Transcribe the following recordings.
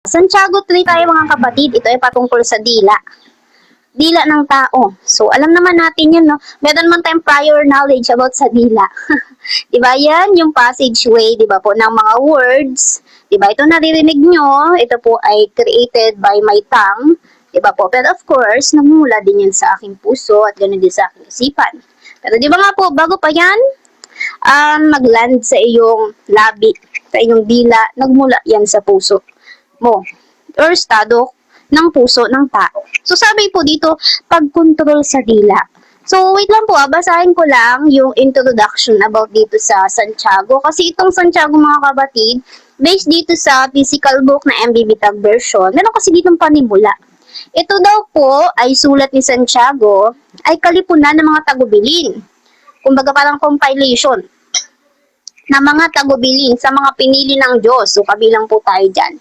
Santiago 3 tayo mga kapatid. Ito ay patungkol sa dila. Dila ng tao. So, alam naman natin yun, no? Meron man tayong prior knowledge about sa dila. Diba yan? Yung passageway, diba po, ng mga words. Diba? Ito naririnig nyo. Ito po ay created by my tongue. Diba po? Pero of course, namumula din yan sa aking puso at ganoon din sa aking isipan. Pero diba nga po, bago pa yan, mag-land sa iyong labi, sa iyong dila, nagmula yan sa puso mo or estado ng puso ng tao. So, sabi po dito, pag-control sa dila. So, wait lang po, basahin ko lang yung introduction about dito sa Santiago. Kasi itong Santiago, mga kapatid, based dito sa physical book na MBB Tag version, meron kasi ditong panimula. Ito daw po ay sulat ni Santiago ay kalipunan ng mga tagubilin. Kumbaga parang compilation na mga tagubilin sa mga pinili ng Diyos. So, kabilang po tayo dyan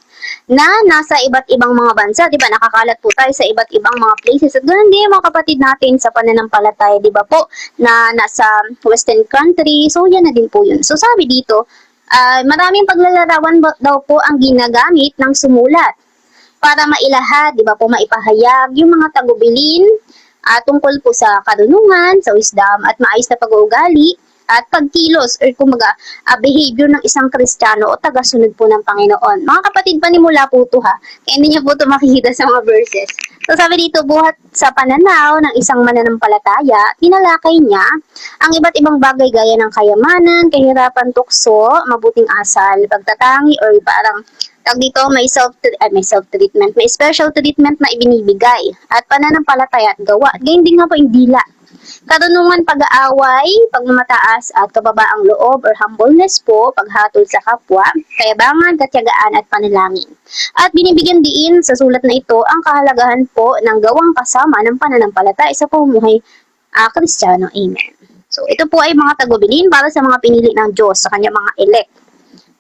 na nasa iba't ibang mga bansa, di ba? Nakakalat po tayo sa iba't ibang mga places. At ganoon din mga kapatid natin sa pananampalataya, di ba po, na nasa Western country. So, yan na din po yun. So, sabi dito, maraming paglalarawan daw po ang ginagamit ng sumulat para mailahad, di ba po, maipahayag yung mga tagubilin tungkol po sa karunungan, sa wisdom, at maayos na pag-uugali, at pagkilos or kumaga behavior ng isang Kristiyano o tagasunod po ng Panginoon. Mga kapatid, panimula po ito ha. Kaya hindi niyo po ito makikita sa mga verses. So sabi dito, buhat sa pananaw ng isang mananampalataya, tinalakay niya ang iba't ibang bagay gaya ng kayamanan, kahirapan, tukso, mabuting asal, pagtatangi, or parang tag dito may self-treatment, may special treatment na ibinibigay at pananampalataya at gawa. At ganyan din nga po yung dila. Karunungan, pag-aaway, pagmamataas at kababaang loob or humbleness po, paghatol sa kapwa, kayabangan, katyagaan at panalangin. At binibigyan diin sa sulat na ito ang kahalagahan po ng gawang kasama ng pananampalataya sa pamumuhay Kristiyano. Amen. So, ito po ay mga tagubilin para sa mga pinili ng Diyos, sa kanya mga elect.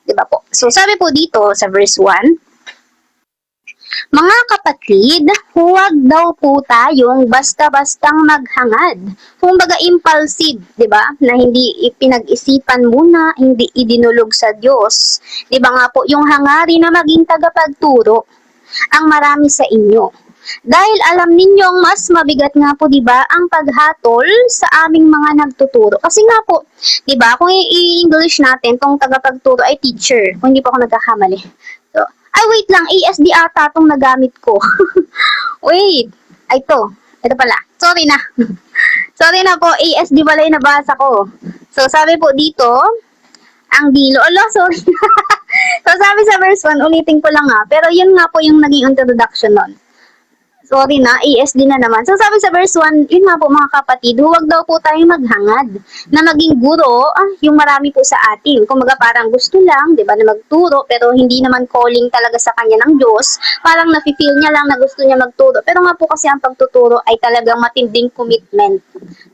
Diba po? So, sabi po dito sa verse 1, mga kapatid, huwag daw po tayong basta-bastang maghangad. Kumbaga impulsive, 'di ba? Na hindi ipinag-isipan muna, hindi idinulog sa Diyos. 'Di ba nga po, yung hangarin na maging tagapagturo ang marami sa inyo. Dahil alam ninyong mas mabigat nga po, 'di ba, ang paghatol sa aming mga nagtuturo. Kasi nga po, 'di ba, kung i-English natin, tong tagapagturo ay teacher, kung hindi pa ako nagkakamali. So, ay, wait lang. ASD ata itong nagamit ko. Wait. Ay, ito. Ito pala. Sorry na. Sorry na po. ASD pala yung nabasa ko. So, sabi po dito, ang dilo. Ala, sorry. So, sabi sa verse 1, ulitin ko lang pero yun nga po yung naging introduction nun. Sorry na, ASD na naman. So, sabi sa verse 1, yun nga po mga kapatid, huwag daw po tayong maghangad na maging guro, yung marami po sa atin. Kung parang gusto lang, di ba, na magturo, pero hindi naman calling talaga sa kanya ng Diyos. Parang nafe-feel niya lang na gusto niya magturo. Pero nga po kasi ang pagtuturo ay talagang matinding commitment.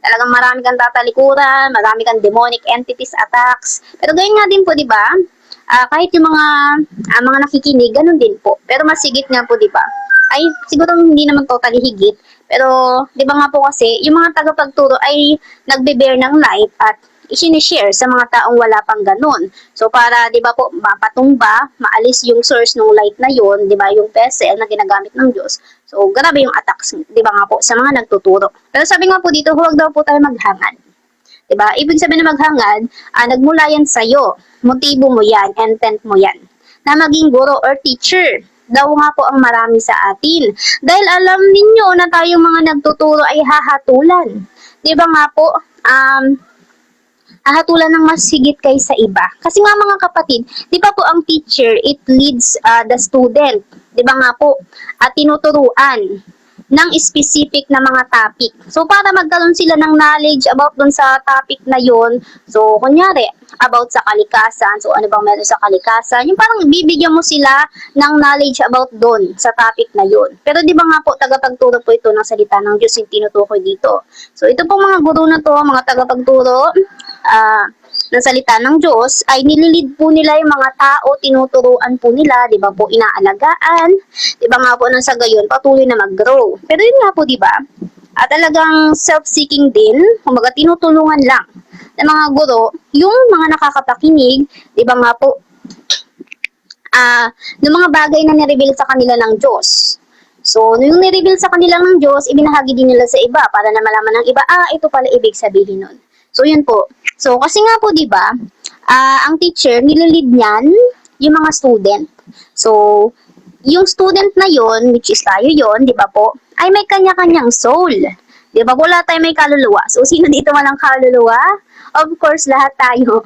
Talagang marami kang tatalikuran, marami kang demonic entities, attacks. Pero ganyan nga din po, di ba? Kahit yung mga nakikinig, ganun din po. Pero masigit nga po, di ba? Ay siguro hindi naman totally higit, pero di ba nga po kasi yung mga tagapagturo ay nagbe-bear ng light at i-share sa mga taong wala pang ganun. So para di ba po mapatumba, maalis yung source ng light na yon, di ba, yung vessel na ginagamit ng Diyos. So grabe yung attacks, di ba nga po, sa mga nagtuturo. Pero sabi nga po dito, huwag daw po tayo maghangad. Di ba? Ibig sabihin na maghangad, nagmula yan sa'yo. Motibo mo yan, intent mo yan. Na maging guro or teacher daw nga po ang marami sa atin. Dahil alam ninyo na tayong mga nagtuturo ay hahatulan. Di ba nga po, hahatulan ng mas higit kaysa iba. Kasi nga mga kapatid, di ba po ang teacher, it leads the student. Di ba nga po, tinuturuan ng specific na mga topic. So, para magkaroon sila ng knowledge about dun sa topic na yon. So, kunyari, about sa kalikasan. So, ano bang meron sa kalikasan? Yung parang bibigyan mo sila ng knowledge about dun sa topic na yon. Pero di ba nga po, tagapagturo po ito ng salita ng Diyos yung tinutukoy dito. So, ito po mga guro na to, mga tagapagturo, ng salita ng Diyos, ay nililid po nila yung mga tao, tinuturuan po nila, di ba po, inaalagaan, di ba nga po, nang sa gayon, patuloy na mag-grow. Pero yun nga po, di ba, talagang self-seeking din, kumbaga tinutulungan lang ng mga guro, yung mga nakakapakinig, di ba nga po, ng mga bagay na nireveal sa kanila ng Diyos. So, nung nireveal sa kanila ng Diyos, ibinahagi din nila sa iba para na malaman ng iba, ito pala ibig sabihin nun. So, yun po. So, kasi nga po, di ba, ang teacher, nililid niyan yung mga student. So, yung student na yon, which is tayo yon, di ba po, ay may kanya-kanyang soul. Di ba? Wala tayo may kaluluwa. So, sino dito walang kaluluwa? Of course, lahat tayo.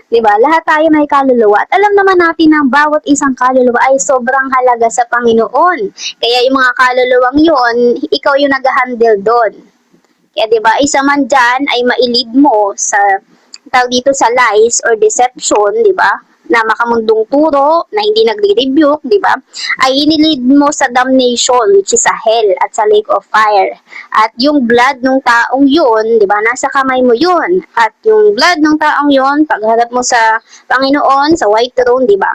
Di ba? Lahat tayo may kaluluwa. At alam naman natin na bawat isang kaluluwa ay sobrang halaga sa Panginoon. Kaya yung mga kaluluwang yon, ikaw yung nag-handle doon. Kaya di ba, isa man dyan ay mailid mo sa tawag dito sa lies or deception, di ba? Na makamundong turo, na hindi nagre-rebuke, di ba? Ay inilid mo sa damnation, which is sa hell at sa lake of fire. At yung blood ng taong yun, di ba? Nasa kamay mo yun. At yung blood ng taong yun, pagharap mo sa Panginoon, sa white throne, di ba?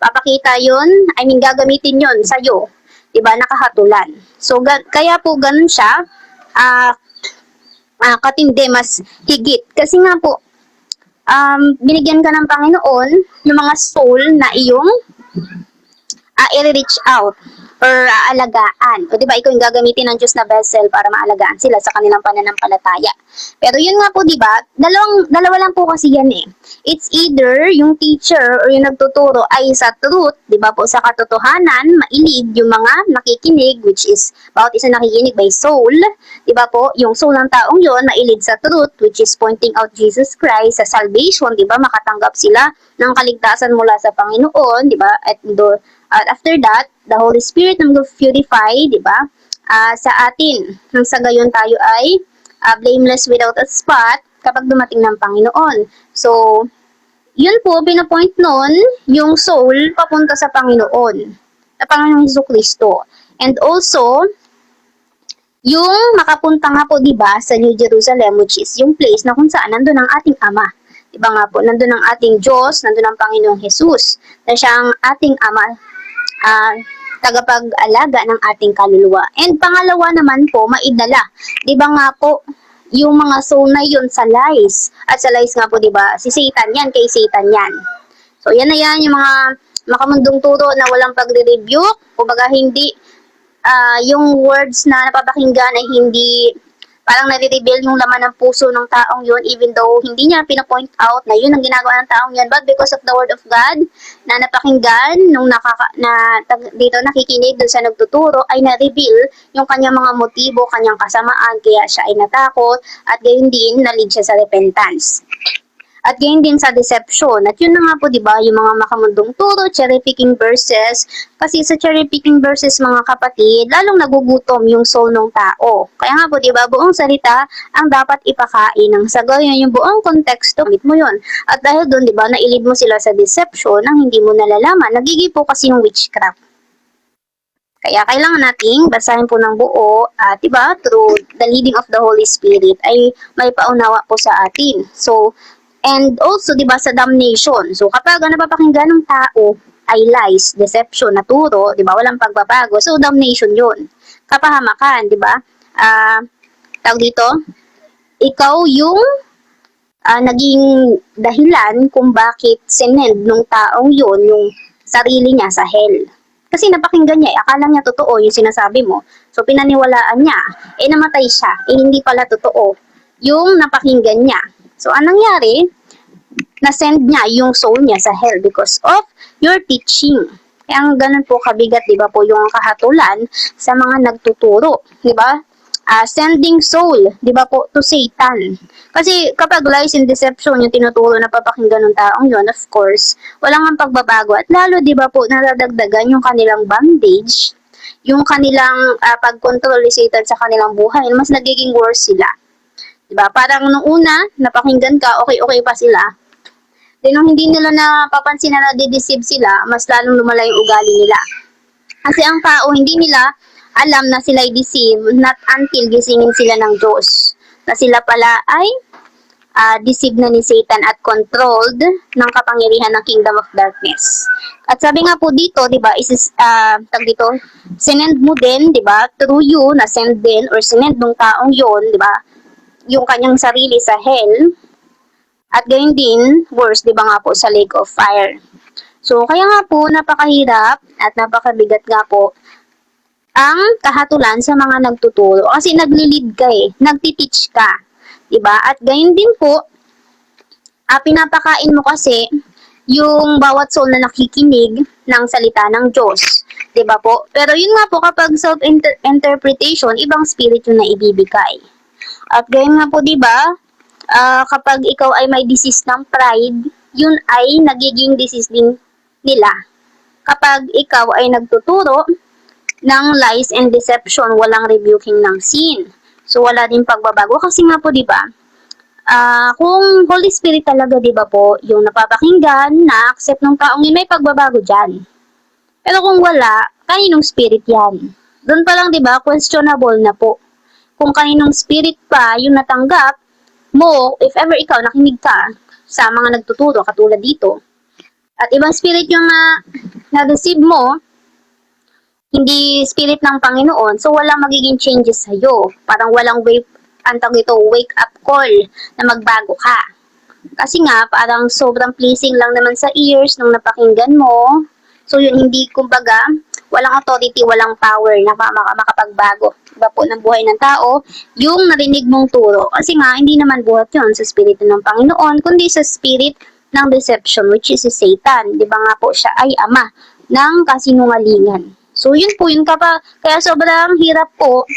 Papakita yun, gagamitin yun sa'yo. Di ba? Nakahatulan. So, kaya po ganun siya, katindi, mas higit. Kasi nga po, binigyan ka ng Panginoon ng mga soul na iyong i-reach out or aalagaan. O diba, ikaw yung gagamitin ng Diyos na vessel para maalagaan sila sa kanilang pananampalataya. Pero yun nga po, diba, dalawa lang po kasi yan eh. It's either yung teacher or yung nagtuturo ay sa truth, diba po, sa katotohanan, mailid yung mga nakikinig, which is bawat isa nakikinig by soul, diba po, yung soul ng taong yon mailid sa truth, which is pointing out Jesus Christ, sa salvation, diba, makatanggap sila ng kaligtasan mula sa Panginoon, diba, at after that, the Holy Spirit na mag-purify, di ba, sa atin. Nang sa gayon tayo ay blameless without a spot kapag dumating ng Panginoon. So, yun po, pinapoint nun, yung soul papunta sa Panginoon. Sa Panginoong Jesucristo. And also, yung makapunta nga po, di ba, sa New Jerusalem, which is yung place na kung saan nandun ang ating Ama. Diba nga po, nandun ang ating Diyos, nandun ang Panginoong Jesus, na siyang ating Ama, tagapag-alaga ng ating kaluluwa. And pangalawa naman po, maidala. Diba nga po, yung mga soul na yun sa lies. At sa lies nga po, diba, si Satan yan, kay Satan yan. So, yan na yan, yung mga makamundong turo na walang pagre-rebuke, kumbaga hindi, yung words na napapakinggan ay hindi parang nare-reveal yung laman ng puso ng taong yun, even though hindi niya pinapoint out na yun ang ginagawa ng taong yun, but because of the word of God na napakinggan nung dito nakikinig dun sa nagtuturo, ay na-reveal yung kanyang mga motibo, kanyang kasamaan, kaya siya ay natakot, at gayon din, nalid siya sa repentance. At gayon din sa deception. At yun na nga po, di ba, yung mga makamundong turo, cherry-picking verses. Kasi sa cherry-picking verses, mga kapatid, lalong nagugutom yung soul ng tao. Kaya nga po, di ba, buong salita ang dapat ipakain. Ang sa gayon, yung buong konteksto, gamit mo yun. At dahil doon, di ba, nailid mo sila sa deception nang hindi mo nalalaman. Nagiging po kasi yung witchcraft. Kaya kailangan nating basahin po ng buo at diba, through the leading of the Holy Spirit ay may paunawa po sa atin. So, and also, di ba, sa damnation. So, kapag napapakinggan ng tao ay lies, deception, naturo, di ba, walang pagbabago. So, damnation yun. Kapahamakan, di ba? Tawag dito, ikaw yung naging dahilan kung bakit sinend ng taong yun yung sarili niya sa hell. Kasi napakinggan niya, akala niya totoo yung sinasabi mo. So, pinaniwalaan niya. Namatay siya. Hindi pala totoo yung napakinggan niya. So, anong nangyari? Na-send niya yung soul niya sa hell because of your teaching. Kaya ang ganun po kabigat, di ba po, yung kahatulan sa mga nagtuturo, di ba? Sending soul, di ba po, to Satan. Kasi kapag lies and deception yung tinuturo na papakinggan ng taong yun, of course, walang ang pagbabago. At lalo, di ba po, nadadagdagan yung kanilang bondage, yung kanilang pag-control ni Satan sa kanilang buhay, mas nagiging worse sila. Diba? Parang nung una, napakinggan ka, okay pa sila. Then nung hindi nila napapansin na nadideceive sila, mas lalong lumala yung ugali nila. Kasi ang tao, hindi nila alam na sila ay deceive, not until gisingin sila ng Diyos. Na sila pala ay deceived na ni Satan at controlled ng kapangyarihan ng kingdom of darkness. At sabi nga po dito, di ba, sinend mo din, di ba, through you, na send din, or sinend ng taong yon, di ba, yung kanyang sarili sa hell, at gayon din, worse, di ba nga po, sa lake of fire. So, kaya nga po, napakahirap at napakabigat nga po ang kahatulan sa mga nagtuturo. Kasi nagli-lead ka nagti-teach ka. Diba? At gayon din po, pinapakain mo kasi yung bawat soul na nakikinig ng salita ng Diyos. Diba po? Pero yun nga po, kapag self-interpretation, ibang spirit yung naibibigay. At gayon nga po, diba, kapag ikaw ay may disease ng pride, yun ay nagiging disease din nila. Kapag ikaw ay nagtuturo ng lies and deception, walang rebuking ng sin. So, wala din pagbabago. Kasi nga po, di ba, kung Holy Spirit talaga, di ba po, yung napapakinggan, na-accept ng taong yun, may pagbabago dyan. Pero kung wala, kaninong spirit yan? Doon pa lang, di ba, questionable na po. Kung kaninong spirit pa yung natanggap mo, if ever ikaw nakinig ka sa mga nagtuturo, katulad dito, at ibang spirit yung na-receive mo, hindi spirit ng Panginoon, so walang magiging changes sa'yo. Parang walang wake up call na magbago ka. Kasi nga, parang sobrang pleasing lang naman sa ears nung napakinggan mo. So yun, hindi, kumbaga, walang authority, walang power na makapagbago. Iba po ng buhay ng tao, yung narinig mong turo. Kasi nga, hindi naman buhat yun sa spirit ng Panginoon, kundi sa spirit ng deception, which is si Satan. Di ba nga po siya ay ama ng kasinungalingan. So, yun po, yun kaya sobrang hirap po.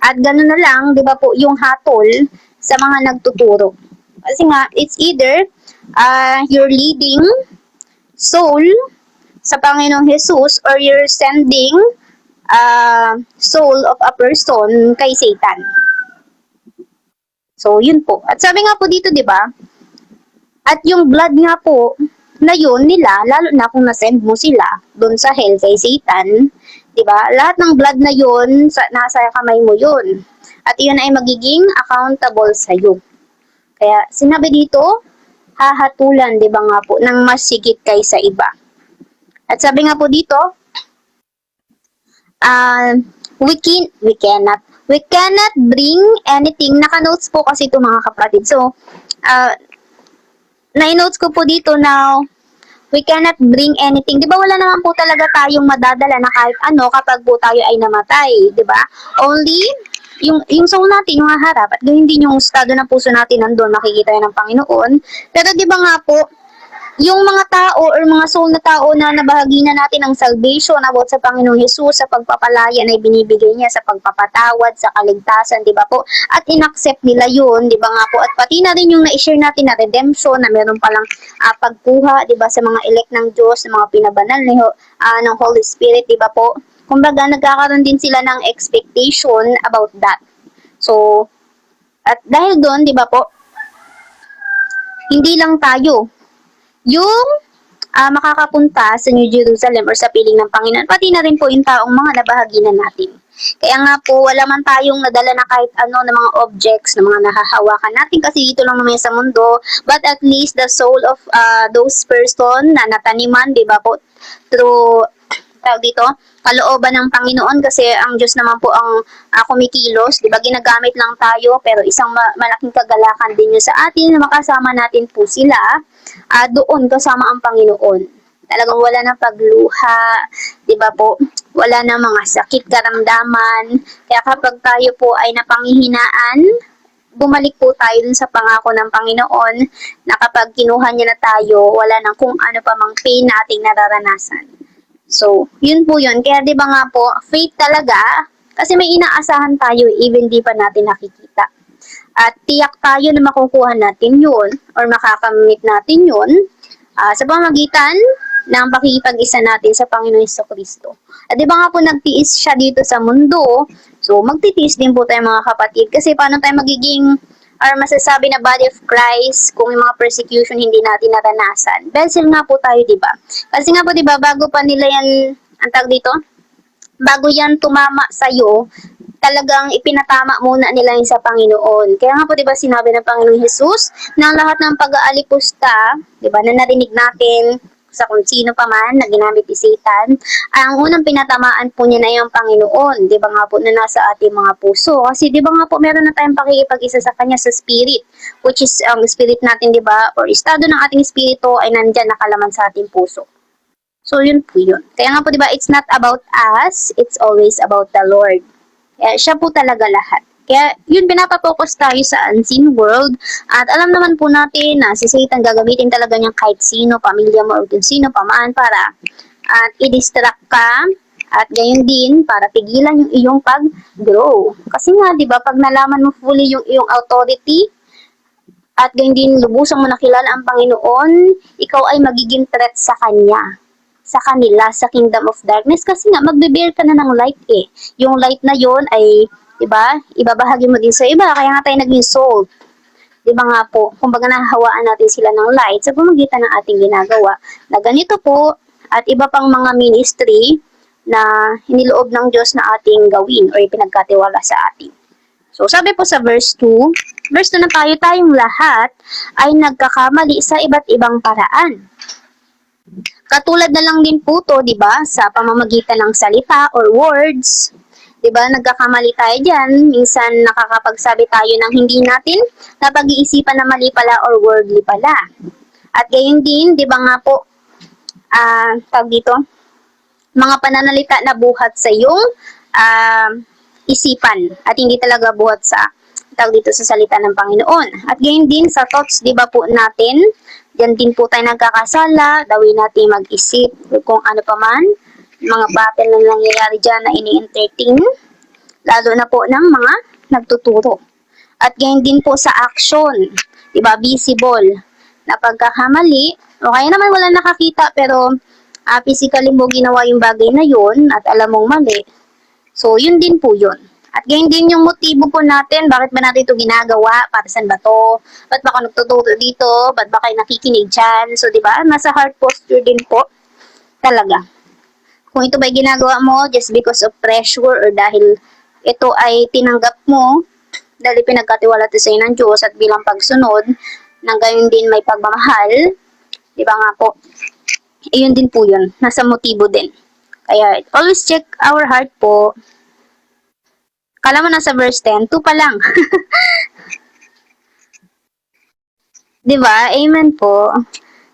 At gano'n na lang, di ba po, yung hatol sa mga nagtuturo. Kasi nga, it's either you're leading soul sa Panginoong Jesus or you're sending soul of a person kay Satan. So, yun po. At sabi nga po dito, di ba, at yung blood nga po, na yun nila, lalo na kung nasend mo sila doon sa hell kay Satan, di ba? Lahat ng blood na yun, nasa kamay mo yun. At yun ay magiging accountable sa iyo. Kaya sinabi dito, hahatulan, di ba nga po, ng mas sigit kaysa iba. At sabi nga po dito, we cannot bring anything. Naka-notes po kasi ito mga kapatid. So, na-notes ko po dito now, we cannot bring anything. Di ba wala naman po talaga tayong madadala na kahit ano kapag po tayo ay namatay, di ba? Only yung soul natin, yung haharap, at gawin din yung estado ng puso natin nandun, makikita yan ng Panginoon. Pero di ba nga po, yung mga tao or mga soul na tao na nabahagi na natin ang salvation about sa Panginoong Jesus, sa pagpapalaya na ibinibigay niya, sa pagpapatawad, sa kaligtasan, di ba po? At inaccept nila yun, di ba nga po? At pati na rin yung na-share natin na redemption, na meron palang pagkuha, di ba, sa mga elect ng Diyos, sa mga pinabanal ng Holy Spirit, di ba po? Kumbaga, nagkakaroon din sila ng expectation about that. So, at dahil doon, di ba po, hindi lang tayo yung makakapunta sa New Jerusalem or sa piling ng Panginoon, pati na rin po yung taong mga nabahagi na natin. Kaya nga po, wala man tayong nadala na kahit ano na mga objects na mga nahahawakan natin kasi dito lang naman sa mundo, but at least the soul of those person na nataniman, di ba po, through dito, kalooban ng Panginoon kasi ang Diyos naman po ang kumikilos, di ba, ginagamit lang tayo, pero isang malaking kagalakan din yun sa atin na makasama natin po sila doon kasama ang Panginoon. Talagang wala na pagluha, di ba po, wala na mga sakit, karamdaman, kaya kapag tayo po ay napanghihinaan, bumalik po tayo dun sa pangako ng Panginoon na kapag kinuha niya na tayo, wala nang kung ano pa mang pain na ating nararanasan. So, yun po yun. Kaya di ba nga po, faith talaga, kasi may inaasahan tayo even di pa natin nakikita. At tiyak tayo na makukuha natin yun or makakamit natin yun sa pamamagitan ng pakikipag-isa natin sa Panginoon Jesucristo. At di ba nga po nagtiis siya dito sa mundo, so magtitiis din po tayo mga kapatid kasi paano tayo magiging or masasabi na body of Christ kung yung mga persecution hindi natin naranasan. Vessel nga po tayo, di ba? Kasi nga po, di ba, bago pa nila yan, ang tawag dito, bago yan tumama sa'yo, talagang ipinatama muna nila yun sa Panginoon. Kaya nga po, di ba, sinabi ng Panginoong Jesus na lahat ng pag-aalipusta, di ba, na narinig natin sa kung sino pa man na ginamit ni Satan, ang unang pinatamaan po niya na yung Panginoon, di ba nga po, na nasa ating mga puso. Kasi di ba nga po, meron na tayong pakikipag-isa sa Kanya sa spirit, which is ang spirit natin, di ba, or estado ng ating spirito ay nandyan nakalaman sa ating puso. So, yun po yun. Kaya nga po, di ba, it's not about us, it's always about the Lord. Kaya siya po talaga lahat. Kaya yun, pinapapokus tayo sa unseen world. At alam naman po natin na si Satan gagamitin talaga niyang kahit sino, pamilya mo o kung sino paman para at i-distract ka. At gayon din, para pigilan yung iyong pag-grow. Kasi nga, di ba, pag nalaman mo fully yung iyong authority, at gayon din, lubusang mo nakilala ang Panginoon, ikaw ay magiging threat sa Kanya, sa kanila, sa kingdom of darkness. Kasi nga, magbe-bear ka na ng light eh. Yung light na yon ay, di ba, ibabahagi mo din sa iba. Kaya nga tayo naging salt. Di ba nga po, kumbaga nahahawaan natin sila ng light sa pamamagitan ng ating ginagawa. Na ganito po, at iba pang mga ministry na hiniloob ng Diyos na ating gawin o ipinagkatiwala sa atin. So, sabi po sa verse 2 na tayong lahat ay nagkakamali sa iba't ibang paraan. Katulad na lang din po to, di ba, sa pamamagitan ng salita or words. Di ba, nagkakamali tayo dyan. Minsan nakakapagsabi tayo ng hindi natin na pag-iisipan na mali pala or worldly pala. At gayon din, di ba nga po, tawag dito, mga pananalita na buhat sa iyong isipan at hindi talaga buhat sa tawag dito sa salita ng Panginoon. At gayon din sa thoughts, di ba po natin, diyan din po tayo nagkakasala, dawin natin mag-isip kung ano pa man, mga battle na nangyayari dyan na ini-entertain, lalo na po ng mga nagtuturo. At gayon din po sa action, di ba, visible, na pagkakamali, o kaya naman wala nakakita pero physically mo ginawa yung bagay na yun at alam mong mali. So, yun din po yun. At ganyan din yung motibo po natin, bakit ba natin ito ginagawa, para saan ba to, ba't ba ka nagtuturo dito, ba't ba kayo nakikinig dyan. So, di ba, nasa heart posture din po talaga. Kung ito ba ginagawa mo just because of pressure or dahil ito ay tinanggap mo, dahil pinagkatiwala ito sa ng Diyos at bilang pagsunod, nang gayon din may pagmamahal, di ba nga po, yun din po yun. Nasa motibo din. Kaya, always check our heart po. Kala mo nasa verse 10, 2 pa lang. Diba? Amen po.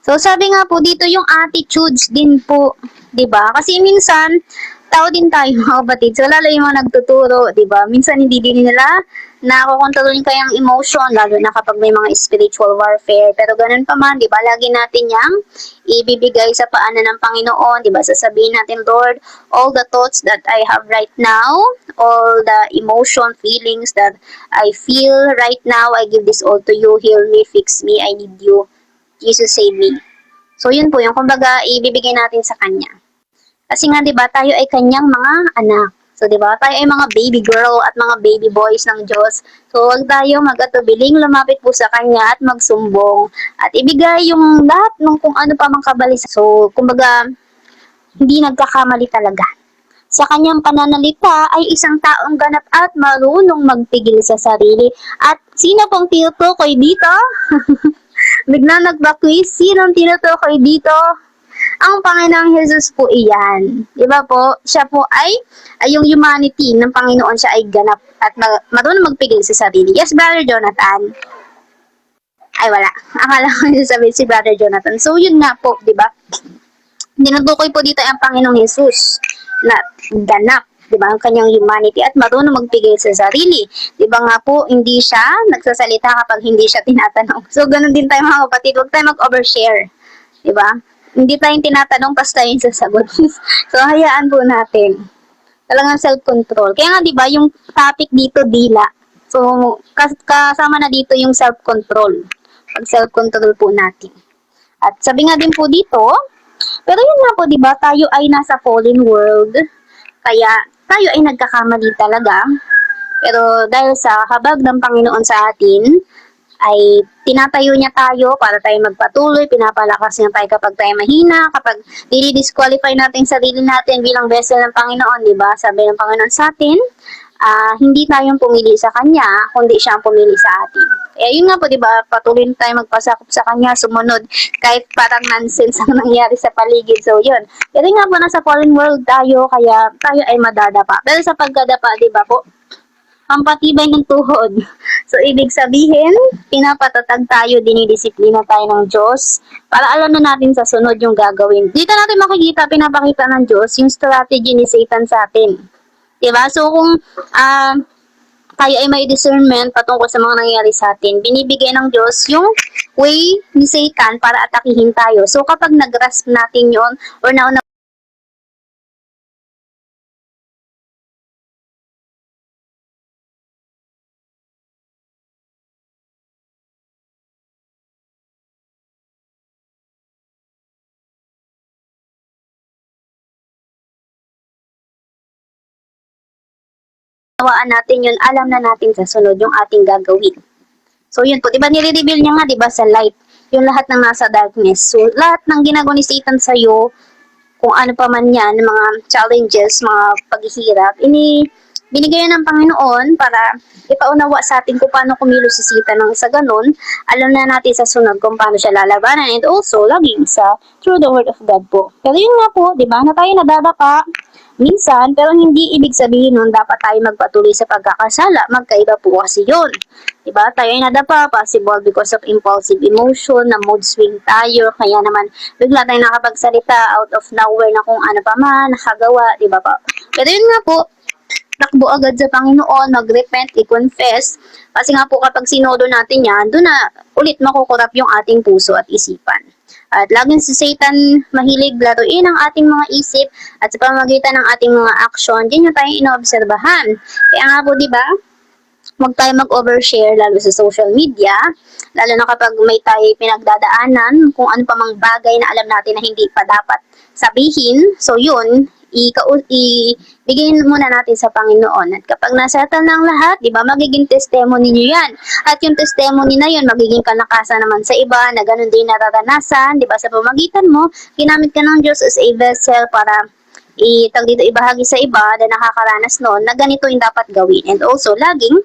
So, sabi nga po, dito yung attitudes din po. Diba? Kasi minsan, tao din tayo mga kapatid. So, lalo yung mga nagtuturo, diba? Minsan, hindi din nila nakokontrolin kayang emotion, lalo na kapag may mga spiritual warfare. Pero ganun pa man, di ba, lagi natin yang ibibigay sa paanan ng Panginoon, di ba, sasabihin natin, Lord, all the thoughts that I have right now, all the emotion, feelings that I feel right now, I give this all to you, heal me, fix me, I need you, Jesus save me. So, yun po, yung kumbaga, ibibigay natin sa Kanya. Kasi nga, di ba, tayo ay Kanyang mga anak. So, di ba? Tayo ay mga baby girl at mga baby boys ng Diyos. So, huwag tayo mag-atubiling lumapit po sa Kanya at magsumbong. At ibigay yung lahat ng kung ano pa mang kabalis. So, kumbaga, hindi nagkakamali talaga. Sa Kanyang pananalita ay isang taong ganap at marunong magpigil sa sarili. At sino pong tinutukoy dito? Bigla nagba-quiz. Sinong tinutukoy dito? Ang Panginoong Jesus po iyan. Diba po? Siya po ay yung humanity ng Panginoon, siya ay ganap at marunong magpigil sa sarili. Yes, Brother Jonathan. Ay, wala. Akala ko yung sabihin si Brother Jonathan. So, yun nga po, diba? Dinutukoy po dito ang Panginoong Jesus na ganap, diba? Ang kanyang humanity at marunong magpigil sa sarili. Diba nga po, hindi siya nagsasalita kapag hindi siya tinatanong. So, ganun din tayo mga kapatid. Huwag tayo mag-overshare. Diba? Hindi tayong tinatanong, pas tayong sasagot. So, hayaan po natin. Talagang self-control. Kaya nga, di ba, yung topic dito, dila. So, kasama na dito yung self-control. Pag self-control po natin. At sabi nga din po dito, pero yun nga po, di ba, tayo ay nasa fallen world. Kaya, tayo ay nagkakamali talaga. Pero dahil sa habag ng Panginoon sa atin, ay tinatayo niya tayo para tayo magpatuloy, pinapalakas niya tayo kapag tayo mahina, kapag disqualify natin sarili natin bilang vessel ng Panginoon, di ba? Sabi ng Panginoon sa atin, hindi tayong pumili sa Kanya, kundi siya ang pumili sa atin. Eh, yun nga po, di ba? Patuloy tayo magpasakop sa Kanya, sumunod, kahit parang nonsense ang nangyari sa paligid. So, yun. Pero nga po, nasa fallen world tayo, kaya tayo ay madadapa. Pero sa pagkadapa, di ba po? pampatibay ng tuhod. So, ibig sabihin, pinapatatag tayo, dinidisiplina tayo ng Diyos para alam na natin sa sunod yung gagawin. Dito natin makikita, pinapakita ng Diyos yung strategy ni Satan sa atin. Diba? So, kung tayo ay may discernment patungkol sa mga nangyayari sa atin, binibigay ng Diyos yung way ni Satan para atakihin tayo. So, kapag nag-grasp natin yon or nauna nawaan natin yun, alam na natin sa sunod yung ating gagawin. So, yun po. Diba, nire-reveal niya nga, diba, sa light, yung lahat ng nasa darkness. So, lahat ng ginagawa ni Satan sa'yo, kung ano pa man yan, mga challenges, mga paghihirap, binigay ng Panginoon para ipaunawa sa atin kung paano kumilos si Satan ng sa ganun. Alam na natin sa sunod kung paano siya lalabanan, and also, laging sa through the word of God po. Pero yun nga po, diba, na tayo nadadapa, minsan, pero hindi ibig sabihin nun dapat tayo magpatuloy sa pagkakasala. Magkaiba po kasi yun. Diba? Tayo ay nadapa, possible because of impulsive emotion, na mood swing tayo, kaya naman bigla tayo nakapagsalita out of nowhere na kung ano pa man, nakagawa, diba pa? Pero yun nga po, takbo agad sa Panginoon, mag-repent, i-confess, kasi nga po kapag sinodo natin yan, doon na ulit makukurap yung ating puso at isipan. At laging si Satan mahilig laruin ang ating mga isip at sa pamamagitan ng ating mga action, din yung tayong inoobserbahan. Kaya nga po, di ba, huwag tayo mag-overshare lalo sa social media, lalo na kapag may tayo pinagdadaanan, kung ano pa mang bagay na alam natin na hindi pa dapat sabihin. So yun, ibigay muna natin sa Panginoon. At kapag nasettle ng lahat, di ba, magiging testimony niyo yan. At yung testimony na yun, magiging kalakasan naman sa iba na ganun din nararanasan, di ba, sa pamagitan mo, ginamit ka ng Diyos as a vessel para ibahagi sa iba na nakakaranas noon na ganito yung dapat gawin. And also, laging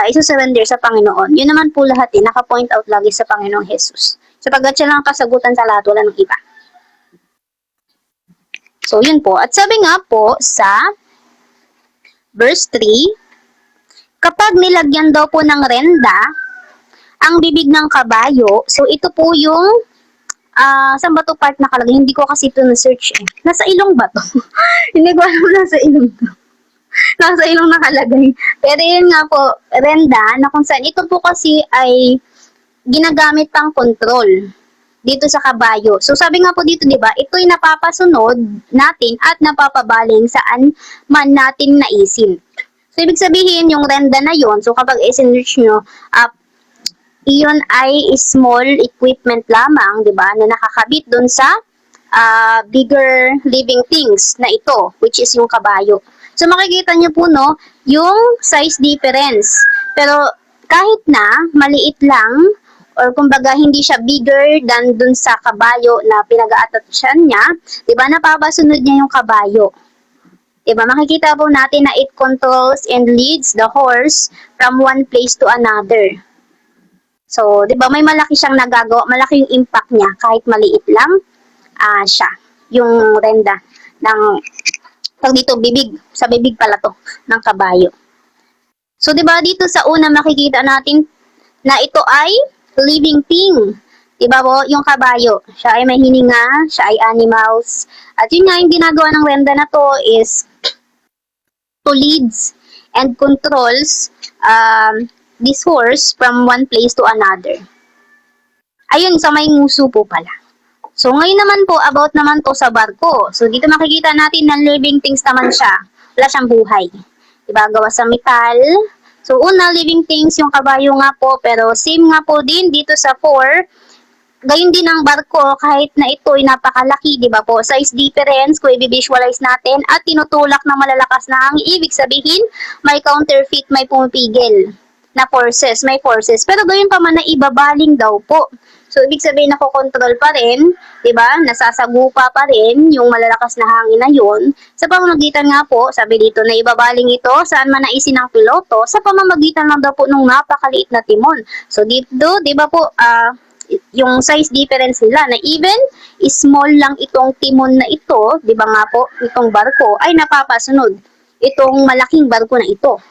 isusurrender sa Panginoon. Yun naman po lahat naka-point out lagi sa Panginoong Jesus. Sapagkat siya lang kasagutan sa lahat, wala ng iba. So, yun po. At sabi nga po sa verse 3, kapag nilagyan daw po ng renda ang bibig ng kabayo, so ito po yung saan ba to part nakalagay? Hindi ko kasi ito na-search eh. Nasa ilong ba to? Hindi ko alam nasa ilong to. Nasa ilong nakalagay. Pero yun nga po, renda, na kung saan ito po kasi ay ginagamit pang control dito sa kabayo. So, sabi nga po dito, di ba, ito'y napapasunod natin at napapabaling saan man natin naisin. So, ibig sabihin, yung renda na yon, so kapag i-search nyo, iyon ay small equipment lamang, di ba, na nakakabit dun sa bigger living things na ito, which is yung kabayo. So, makikita nyo po, no, yung size difference. Pero, kahit na maliit lang, or kumbaga hindi siya bigger than dun sa kabayo na pinag-a-attachan niya, di ba, napapasunod niya yung kabayo. Di ba, makikita po natin na it controls and leads the horse from one place to another. So, di ba, may malaki siyang nagagawa, malaki yung impact niya kahit maliit lang siya. Yung renda ng dito bibig, sa bibig pala to ng kabayo. So, di ba, dito sa una makikita natin na ito ay living thing. Diba po, yung kabayo, siya ay may hininga, siya ay animals. At yun nga, yung ginagawa ng renda na to is to leads and controls this horse from one place to another. Ayun, sa may nguso po pala. So, ngayon naman po, about naman to sa barko. So, dito makikita natin na living things naman siya. Wala siyang buhay. Diba, gawa sa metal. So, una, living things, yung kabayo nga po, pero same nga po din dito sa 4. Gayun din ang barko, kahit na ito ay napakalaki, di ba po? Size difference, kung i-visualize natin, at tinutulak ng malalakas na hangin. Ibig sabihin, may counterfeit, may pumipigil na forces, may forces. Pero gayun pa man na ibabaling daw po. So, ibig sabihin, nakokontrol pa rin, di ba? Nasasagupa pa rin yung malalakas na hangin na yun. Sa pamamagitan nga po, sabi dito na ibabaling ito, saan man naisin ng piloto, sa pamamagitan lang daw po nung napakaliit na timon. So, dito, di ba po, yung size difference nila na even small lang itong timon na ito, di ba nga po, itong barko, ay napapasunod itong malaking barko na ito.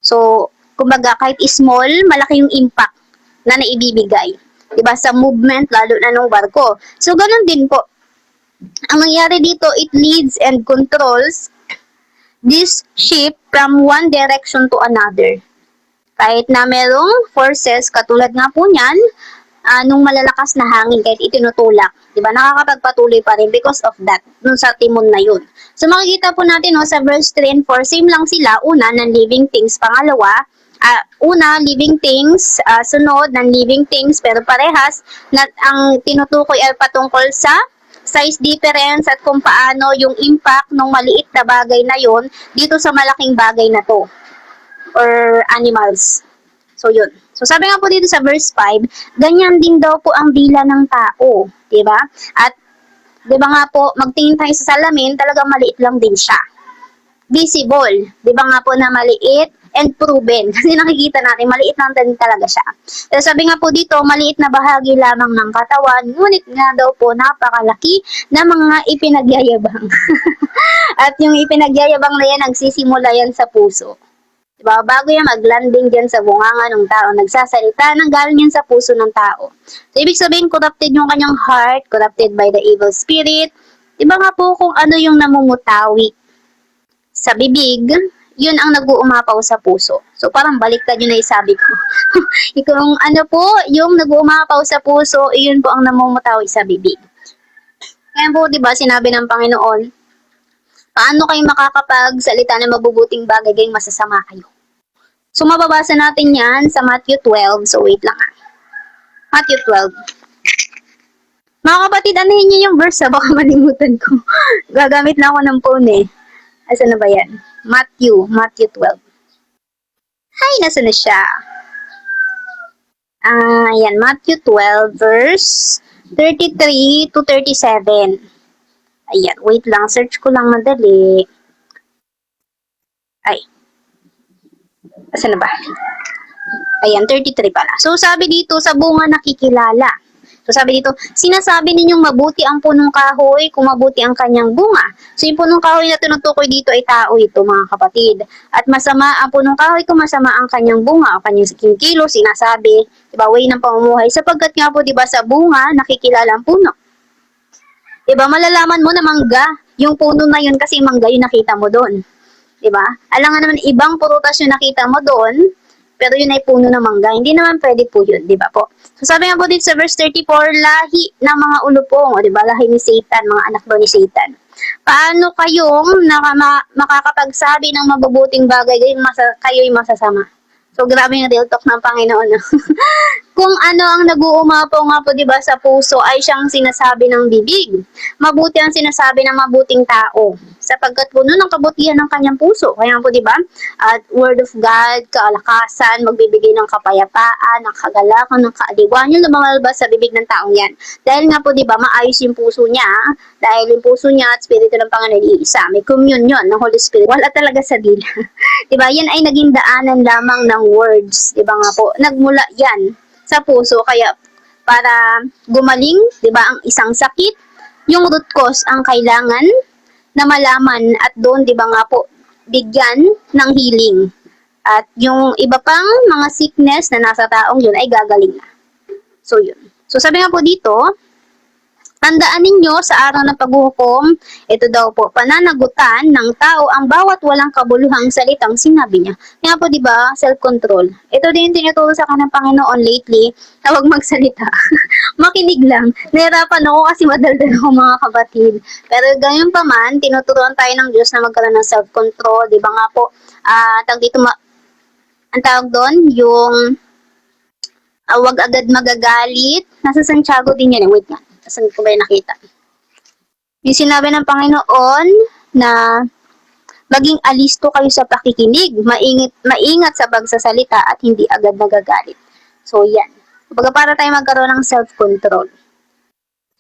So, kumbaga, kahit small, malaki yung impact na naibibigay. Diba? Sa movement, lalo na ng barko. So, ganun din po. Ang nangyari dito, it leads and controls this ship from one direction to another. Kahit na merong forces, katulad nga po niyan, nung malalakas na hangin, kahit itinutulak, diba, nakakapagpatuloy pa rin because of that, nung sa timon na yun. So, makikita po natin, no, sa verse 3 and 4, same lang sila. Una, ng living things. Pangalawa, una, living things. Sunod, ng living things, pero parehas, na ang tinutukoy ay patungkol sa size difference at kung paano yung impact ng maliit na bagay na yon dito sa malaking bagay na to or animals. So, yun. So, sabi nga po dito sa verse 5, ganyan din daw po ang dila ng tao. Diba? At, diba nga po, magtingin tayo sa salamin, talagang maliit lang din siya. Visible. Diba nga po na maliit and proven. Kasi nakikita natin, maliit lang din talaga siya. So, sabi nga po dito, maliit na bahagi lamang ng katawan, ngunit nga daw po, napakalaki na mga ipinagyayabang. At yung ipinagyayabang na yan, nagsisimula yan sa puso. Diba? Bago yan mag-landing dyan sa bunganga ng tao, nagsasalita, nanggaling yan sa puso ng tao. So, ibig sabihin, corrupted yung kanyang heart, corrupted by the evil spirit. Diba nga po kung ano yung namumutawi sa bibig, yun ang nag-uumapaw sa puso. So, parang baliktad yun na isabi ko. Kung ano po, yung nag-uumapaw sa puso, yun po ang namumutawi sa bibig. Kaya po, diba, sinabi ng Panginoon, paano kayo makakapagsalita ng mabubuting bagay kayong masasama kayo? So, mababasa natin yan sa Matthew 12. So, wait lang Matthew 12. Mga kapatid, anahin niyo yung verse baka malimutan ko. Gagamit na ako ng phone eh. Asan na ba yan? Matthew 12. Ay, nasa na siya? Yan, Matthew 12 verse 33 to 37. Ayan, wait lang. Search ko lang madali. Ay. Asan na ba? Ayan, 33 pala. So, sabi dito, sa bunga nakikilala. So, sabi dito, sinasabi ninyong mabuti ang punong kahoy kung mabuti ang kanyang bunga. So, yung punong kahoy na tinutukoy dito ay tao ito, mga kapatid. At masama ang punong kahoy kung masama ang kanyang bunga o kanyang kilos, sinasabi, diba, way ng pamumuhay. Sapagkat nga po, diba, sa bunga, nakikilala ang puno. Diba, malalaman mo na mangga, yung puno na yun kasi mangga yung nakita mo doon. Diba? Alangan naman, ibang prutas yung nakita mo doon, pero yun ay puno ng mangga. Hindi naman pwede po yun, di ba po? So, sabi nga po dito sa verse 34, lahi ng mga ulupong, o di ba, lahi ni Satan, mga anak daw ni Satan. Paano kayong makakapagsabi ng mabubuting bagay, kayo'y masasama? So, grabe yung real talk ng Panginoon. Kung ano ang nag-uumapaw nga po, di ba, sa puso ay siyang sinasabi ng bibig. Mabuti ang sinasabi ng mabuting tao. Sapagkat puno ng kabutihan ng kanyang puso. Kaya po, di ba, at word of God, kalakasan, magbibigay ng kapayapaan, ng kagalakan, ng kaaliwan, yung lumalabas sa bibig ng taong yan. Dahil nga po, di ba, maayos yung puso niya, dahil yung puso niya at spirito ng Panginoon iisa. May communion ng Holy Spirit. Wala talaga sa dila. Di ba, yan ay naging daanan lamang ng words. Di ba nga po, nagmula yan sa puso. Kaya, para gumaling, di ba, ang isang sakit, yung root cause ang kailangan na malaman at doon, di ba nga po, bigyan ng healing. At yung iba pang mga sickness na nasa taong yun ay gagaling na. So, yun. So, sabi nga po dito, tandaan ninyo sa araw ng paghuhukom, ito daw po, pananagutan ng tao ang bawat walang kabuluhang salitang sinabi niya. Kaya po, di ba, self-control. Ito din tinuturo sa kanang Panginoon lately, na huwag magsalita. Makinig lang. Nahirapan ako kasi madaldal ako, mga kapatid. Pero ganyan pa man, tinuturuan tayo ng Diyos na magkaroon ng self-control. Di ba nga po, tawag dito, ang tawag doon, yung huwag agad magagalit. Nasa Santiago din yan. Wait nga. Saan ko ba yung nakita? Yung sinabi ng Panginoon na maging alisto kayo sa pakikinig, maingat sa pagsasalita at hindi agad nagagalit. So, yan. Kumbaga para tayo magkaroon ng self-control.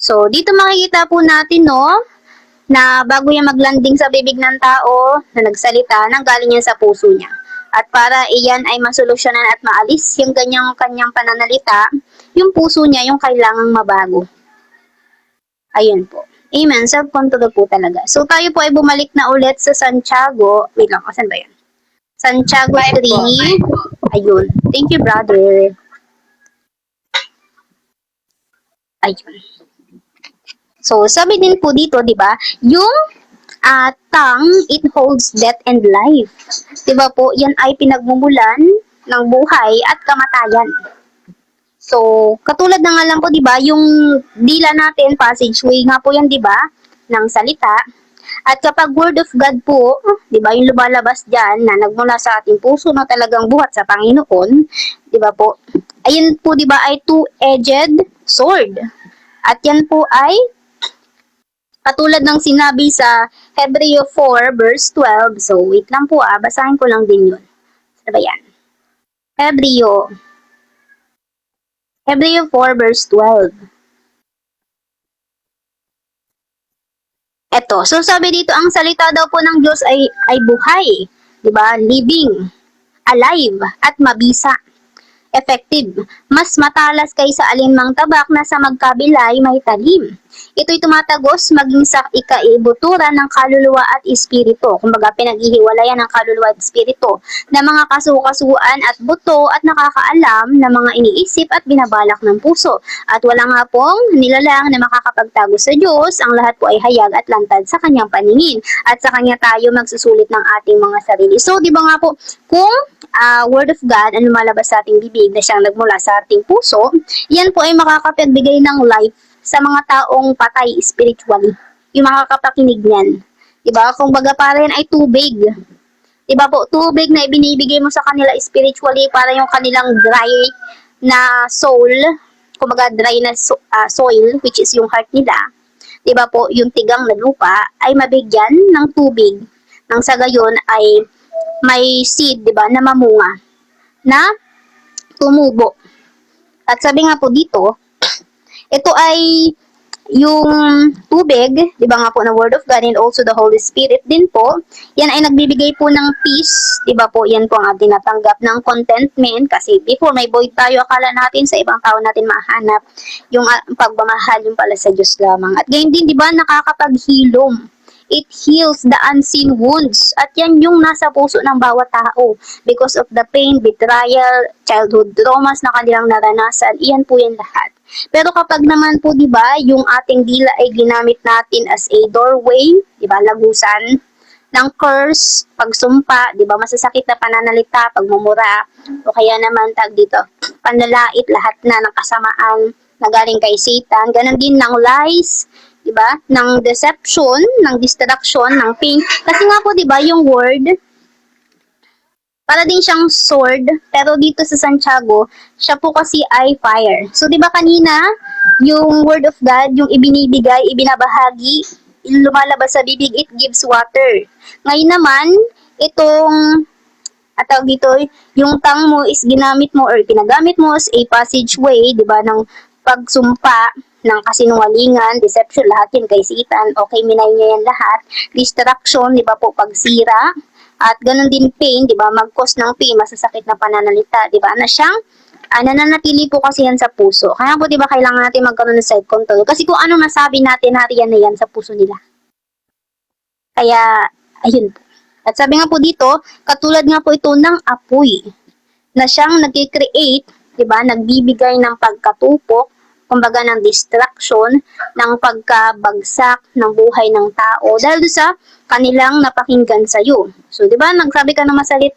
So, dito makikita po natin, no, na bago yan maglanding sa bibig ng tao na nagsalita, nanggaling yan sa puso niya. At para iyan ay masolusyonan at maalis yung kanyang pananalita, yung puso niya yung kailangang mabago. Ayun po. Amen. Self-control po talaga. So, tayo po ay bumalik na ulit sa Santiago. Wait lang, asan ba yan? Santiago 5 po. 3. Ayun. Thank you, brother. Ayun. So, sabi din po dito, di ba, yung tongue, it holds death and life. Di ba po, yan ay pinagmumulan ng buhay at kamatayan. So, katulad na nga lang po, di ba, yung dila natin, passageway nga po yan, di ba, ng salita. At kapag word of God po, di ba, yung lumalabas dyan na nagmula sa ating puso na talagang buhat sa Panginoon, di ba po, ayun po, di ba, ay two-edged sword. At yan po ay katulad ng sinabi sa Hebreo 4 verse 12. So, wait lang po basahin ko lang din yun. Ano ba yan? Hebreo 4 verse 12. Eto, so sabi dito, ang salita daw po ng Diyos ay buhay, 'di ba? Living, alive, at mabisa. Effective. Mas matalas kaysa alinmang tabak na sa magkabilay may talim. Ito'y tumatagos maging sa ikaibuturan ng kaluluwa at espiritu. Kumbaga, pinaghihiwalayan ng kaluluwa at espiritu na mga kasukasuan at buto at nakakaalam ng mga iniisip at binabalak ng puso. At wala nga pong nilalang na makakapagtago sa Diyos. Ang lahat po ay hayag at lantad sa kanyang paningin. At sa kanya tayo magsusulit ng ating mga sarili. So, di ba nga po, kung word of God ang lumalabas sa ating bibig na siyang nagmula sa ating puso, yan po ay makakapagbigay ng life sa mga taong patay spiritually. Yung makakapakinig niyan. Diba? Kung baga para yan ay tubig. Diba po? Tubig na ibinibigay mo sa kanila spiritually para yung kanilang dry na soul, kumbaga dry na soil, which is yung heart nila. Diba po? Yung tigang na lupa ay mabigyan ng tubig. Nang sa gayon ay may seed, di ba, na mamunga, na tumubo. At sabi nga po dito, ito ay yung tubig, di ba nga po na Word of God and also the Holy Spirit din po, yan ay nagbibigay po ng peace, di ba po, yan po ang ating natanggap ng contentment kasi before may void tayo, akala natin sa ibang tao natin mahanap yung pagmamahal yung pala sa Diyos lamang. At ganyan din, di ba, nakakapaghilom. It heals the unseen wounds. At yan yung nasa puso ng bawat tao. Because of the pain, betrayal, childhood traumas na kanilang naranasan. Iyan po yan lahat. Pero kapag naman po, di ba, yung ating dila ay ginamit natin as a doorway, di ba, lagusan ng curse, pagsumpa, di ba, masasakit na pananalita, pagmumura, o kaya naman tag dito, panlalait, lahat na ng kasamaan na galing kay Satan. Ganon din ng lies, diba? Ng deception, ng distraction, ng pain. Kasi nga po, diba, yung word, para din siyang sword, pero dito sa Santiago, siya po kasi ay fire. So, diba kanina, yung word of God, yung ibinibigay, ibinabahagi, lumalabas sa bibig, it gives water. Ngayon naman, itong at dito, yung tongue mo is ginamit mo or pinagamit mo as a passageway, diba, ng pagsumpa, ng kasinungalingan, deception, lahat yun kay Satan. Okay, minay niya yan lahat. Distraction, di ba po, pagsira. At ganun din pain, di ba, mag-cause ng pain, masasakit na pananalita, di ba, na siyang nananatili po kasi yan sa puso. Kaya po, di ba, kailangan natin magkaroon ng self-control. Kasi kung ano nasabi natin, hariyan na yan sa puso nila. Kaya, ayun po. At sabi nga po dito, katulad nga po ito ng apoy, na siyang nag-create, di ba, nagbibigay ng pagkatupok, kumbaga ng distraction, ng pagkabagsak ng buhay ng tao dahil sa kanilang napakinggan sa iyo. So, di ba, nagsabi ka ng masalit,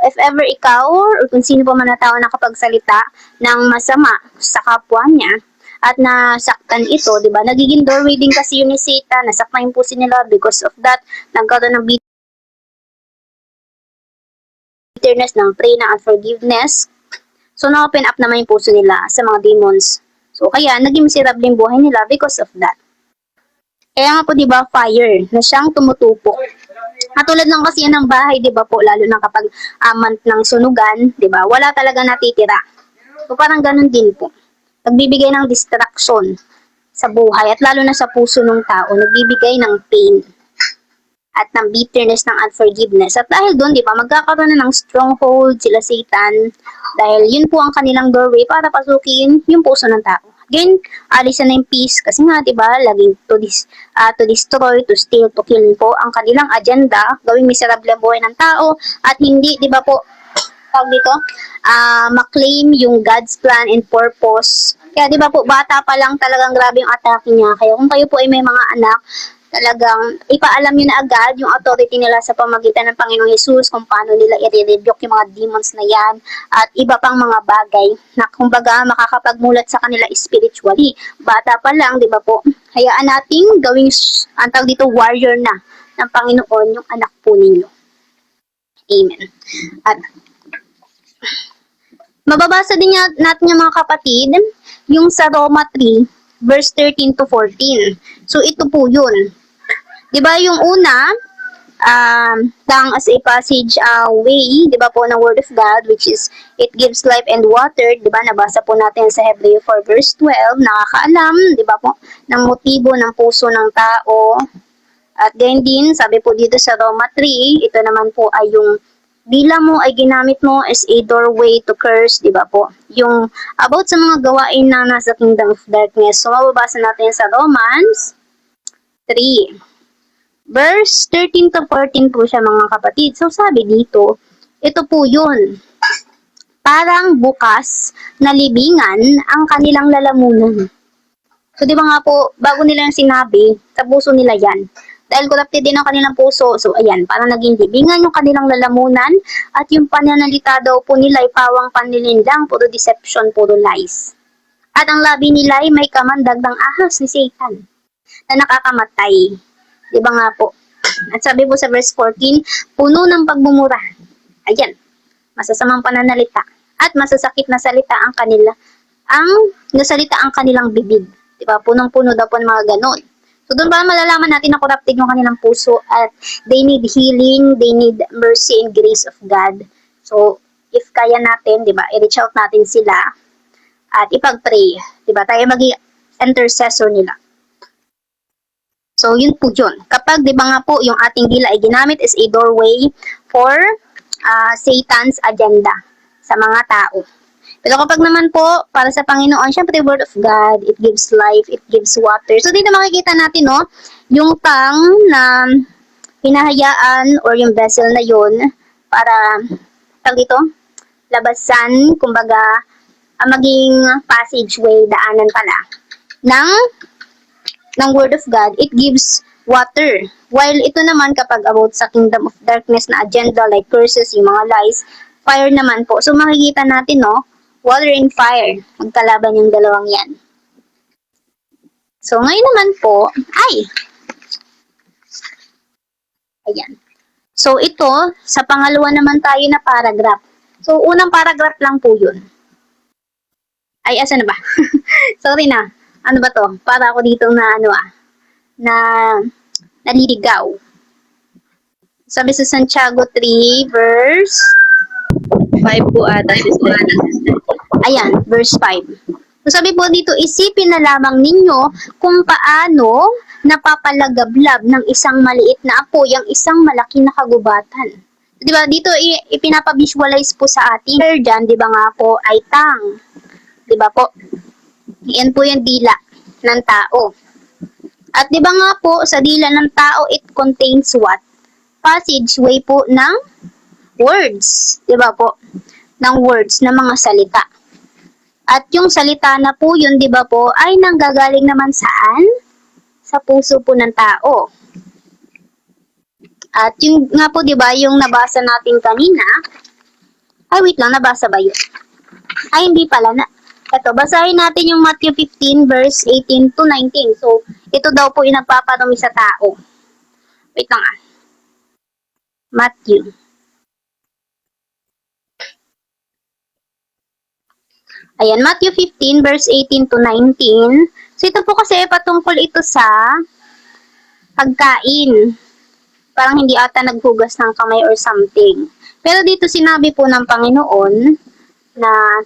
if ever ikaw or kung sino pa man na tao nakapagsalita ng masama sa kapwa niya at nasaktan ito, di ba, nagiging doorway din kasi yun ni Satan, nasaktan yung puso nila because of that, nagkaroon ng bitterness, ng pride, ng unforgiveness. So, na-open up naman yung puso nila sa mga demons. So, kaya, naging miserable yung buhay nila because of that. Kaya nga po, di ba, fire, na siyang tumutupok. Katulad lang kasi yan ng bahay, di ba po, lalo na kapag month ng sunugan, di ba, wala talaga natitira. So, parang ganun din po. Nagbibigay ng distraction sa buhay, at lalo na sa puso ng tao, nagbibigay ng pain at ng bitterness, ng unforgiveness. At dahil doon, di ba, magkakaroon na ng stronghold sila Satan, dahil yun po ang kanilang doorway para pasukin yung puso ng tao. Again, alisan na yung peace kasi nga, di ba, laging to destroy, to steal, to kill po ang kanilang agenda, gawing miserable ang buhay ng tao, at hindi, di ba po, tawag dito, maklaim yung God's plan and purpose. Kaya di ba po, bata pa lang talagang grabe yung atake niya. Kaya kung kayo po ay may mga anak, talagang ipaalam nyo na agad yung authority nila sa pamagitan ng Panginoong Hesus kung paano nila i-rebuke yung mga demons na yan at iba pang mga bagay na kumbaga makakapagmulat sa kanila spiritually. Bata pa lang, di ba po? Hayaan nating gawing ang tawag dito warrior na ng Panginoon yung anak po ninyo. Amen. At mababasa din natin yung mga kapatid, yung sa Roma 3, verse 13 to 14. So, ito po yun. Diba yung una, tang as a passage way, diba po, ng Word of God, which is, it gives life and water, diba, nabasa po natin sa Hebreo 4 verse 12, nakakaalam, diba po, ng motibo ng puso ng tao. At ganyan din, sabi po dito sa Roma 3, ito naman po ay yung dila mo ay ginamit mo as a doorway to curse, di ba po? Yung about sa mga gawain na nasa kingdom of darkness. So, mababasa natin sa Romans 3. Verse 13 to 14 po siya mga kapatid. So, sabi dito, ito po yun. Parang bukas na libingan ang kanilang lalamunan. So, di ba nga po, bago nila yung sinabi, sa puso nila yan. Dahil corrupted din ang kanilang puso. So, ayan, parang naging libingan yung kanilang lalamunan at yung pananalita daw po nila ay pawang panlilindang, puro deception, puro lies. At ang labi nila ay may kamandag ng ahas ni Satan na nakakamatay. Di ba nga po? At sabi po sa verse 14, puno ng pagmumura. Ayan, masasamang pananalita at masasakit na salita ang nasalita ang kanilang bibig. Di ba? Punong-puno daw po ng mga ganon. So, doon ba malalaman natin na corrupted yung kanilang puso at they need healing, they need mercy and grace of God. So, if kaya natin, di ba, i-reach out natin sila at ipag-pray. Di ba? Tayo maging intercessor nila. So, yun po yun. Kapag, di ba nga po, yung ating dila ay ginamit as a doorway for Satan's agenda sa mga tao. Pero kapag naman po, para sa Panginoon, syempre, Word of God, it gives life, it gives water. So, dito makikita natin, no, yung tang na hinahayaan or yung vessel na yun para, tag dito, labasan, kumbaga, maging passageway, daanan pala, ng Word of God, it gives water. While ito naman kapag about sa kingdom of darkness na agenda like curses, yung mga lies, fire naman po. So makikita natin, no, water and fire. Magkalaban yung dalawang yan. So ngayon naman po, ayan. So ito, sa pangalawa naman tayo na paragraph. So unang paragraph lang po yun. Ay, asa na ba? Sorry na. Ano ba to? Para ako dito na naliligaw. Sabi sa Santiago 3 verse 5 po ata. Ayan, verse 5. So sabi po dito, isipin na lamang ninyo kung paano napapalagablab ng isang maliit na apoy ang isang malaki na kagubatan. So, diba, dito ipinapavisualize po sa atin. Diyan, diba nga po, ay tang. Diba po? Yan po yung dila ng tao. At di ba nga po, sa dila ng tao, it contains what? Passageway po ng words. Di ba po? Ng words, ng mga salita. At yung salita na po yun, di ba po, ay nanggagaling naman saan? Sa puso po ng tao. At yung nga po, di ba, yung nabasa natin kanina, ay wait lang, nabasa ba yun? Ay, hindi pala na. Ito, basahin natin yung Matthew 15 verse 18 to 19. So, ito daw po yung nagpaparumi sa tao. Wait lang Matthew. Ayan, Matthew 15 verse 18 to 19. So, ito po kasi patungkol ito sa pagkain. Parang hindi ata naghugas ng kamay or something. Pero dito sinabi po ng Panginoon na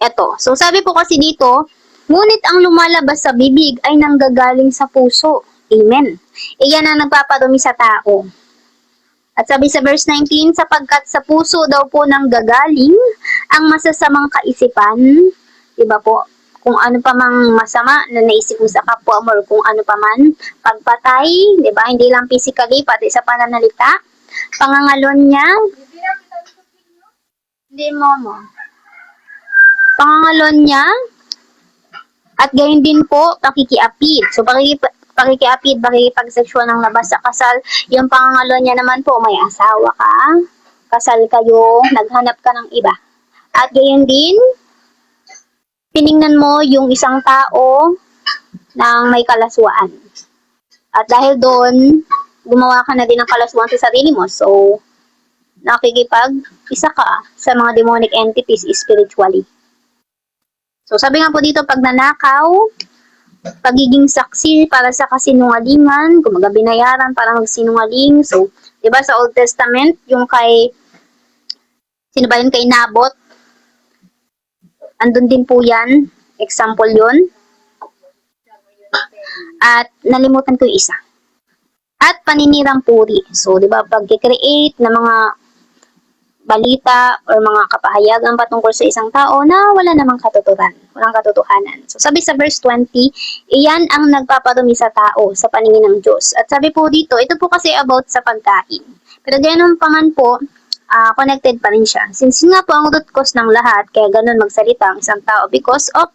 eto. So, sabi po kasi dito, ngunit ang lumalabas sa bibig ay nanggagaling sa puso. Amen. Iyan ang nagpaparumi sa tao. At sabi sa verse 19, sapagkat sa puso daw po nanggagaling ang masasamang kaisipan, di ba po? Kung ano pa mang masama na naisip mo sa kapwa mo or kung ano pa man, pagpatay, di ba? Hindi lang physically, pati sa pananalita, pangangalon niya, hindi mo. Pangangalon niya, at gayon din po, pakikiapid. So, pakikiapid, pakikipagsexual ng labas sa kasal. Yung pangangalon niya naman po, may asawa ka, kasal kayo, naghanap ka ng iba. At gayon din, tiningnan mo yung isang tao ng may kalaswaan. At dahil doon, gumawa ka na din ng kalaswaan sa sarili mo. So, nakikipag-isa ka sa mga demonic entities spiritually. So, sabi nga po dito, pagnanakaw, pagiging saksi para sa kasinungalingan, kumaga binayaran para magsinungaling. So, di ba sa Old Testament, yung sino ba yun, kay Nabot, andun din po yan, example yun. At nalimutan ko yung isa. At paninirang puri. So, di ba, pag-create na mga balita or mga kapahayagan patungkol sa isang tao na wala namang katotohanan, walang katotohanan. So, sabi sa verse 20, iyan ang nagpaparumi sa tao sa paningin ng Diyos. At sabi po dito, ito po kasi about sa pagkain. Pero ganun pa man po, connected pa rin siya. Since nga po ang root cause ng lahat, kaya ganun magsalita ang isang tao because of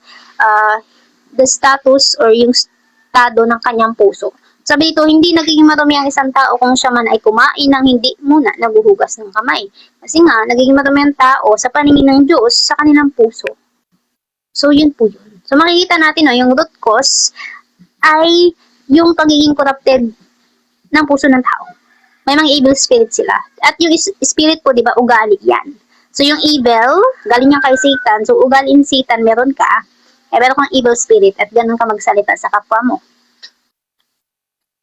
the status or yung estado ng kanyang puso. Sabi ito, hindi nagiging marumi ang isang tao kung siya man ay kumain ng hindi muna naguhugas ng kamay. Kasi nga, nagiging marumi ang tao sa paningin ng Diyos sa kanilang puso. So, yun po yun. So, makikita natin, yung root cause ay yung pagiging corrupted ng puso ng tao. May mga evil spirit sila. At yung spirit po, di ba, ugali yan. So, yung evil, galing niya kay Satan. So, ugali in Satan, meron ka. Meron kang evil spirit at ganun ka magsalita sa kapwa mo.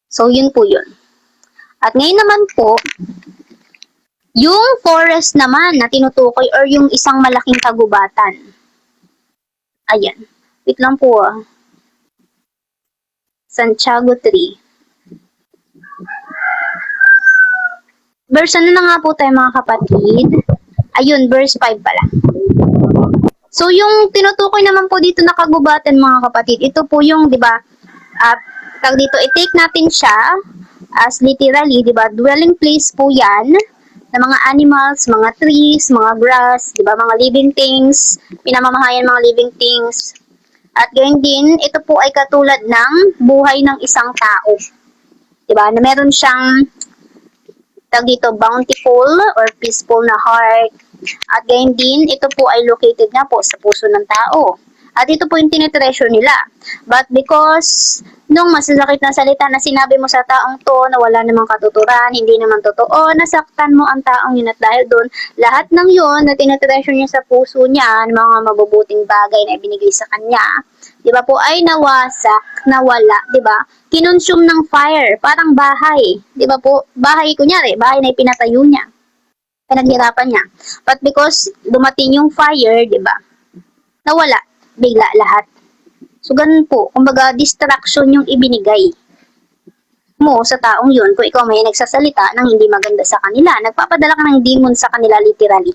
So, yun po yun. At ngayon naman po, yung forest naman na tinutukoy or yung isang malaking kagubatan. Ayan. Wait lang po Santiago 3. Verse ano na nga po tayo mga kapatid? Ayun, verse 5 pala. So, yung tinutukoy naman po dito na kagubatan mga kapatid, ito po yung, di ba, dito, i-take natin siya as literally, di ba, dwelling place po yan ng mga animals, mga trees, mga grass, di ba, mga living things, pinamamahayan mga living things. At gayon din, ito po ay katulad ng buhay ng isang tao. Di ba, na meron siyang dito, bountiful or peaceful na heart. At gayon din, ito po ay located nga po sa puso ng tao. At ito po yung tinitreasure nila. But because nung masasakit na salita na sinabi mo sa taong to na wala namang katuturan, hindi naman totoo, nasaktan mo ang taong yun at dahil doon, lahat ng yun na tinitreasure niya sa puso niya, mga mabubuting bagay na ibinigay sa kanya, di ba po, ay nawasak, nawala, di ba? Kinonsume ng fire, parang bahay, di ba po? Bahay, kunyari, bahay na ipinatayo niya. Pinaghirapan niya. But because dumating yung fire, di ba? Nawala bigla lahat. So, ganun po. Kumbaga, distraction yung ibinigay mo sa taong yun kung ikaw may nagsasalita ng hindi maganda sa kanila. Nagpapadala ka ng demon sa kanila literally.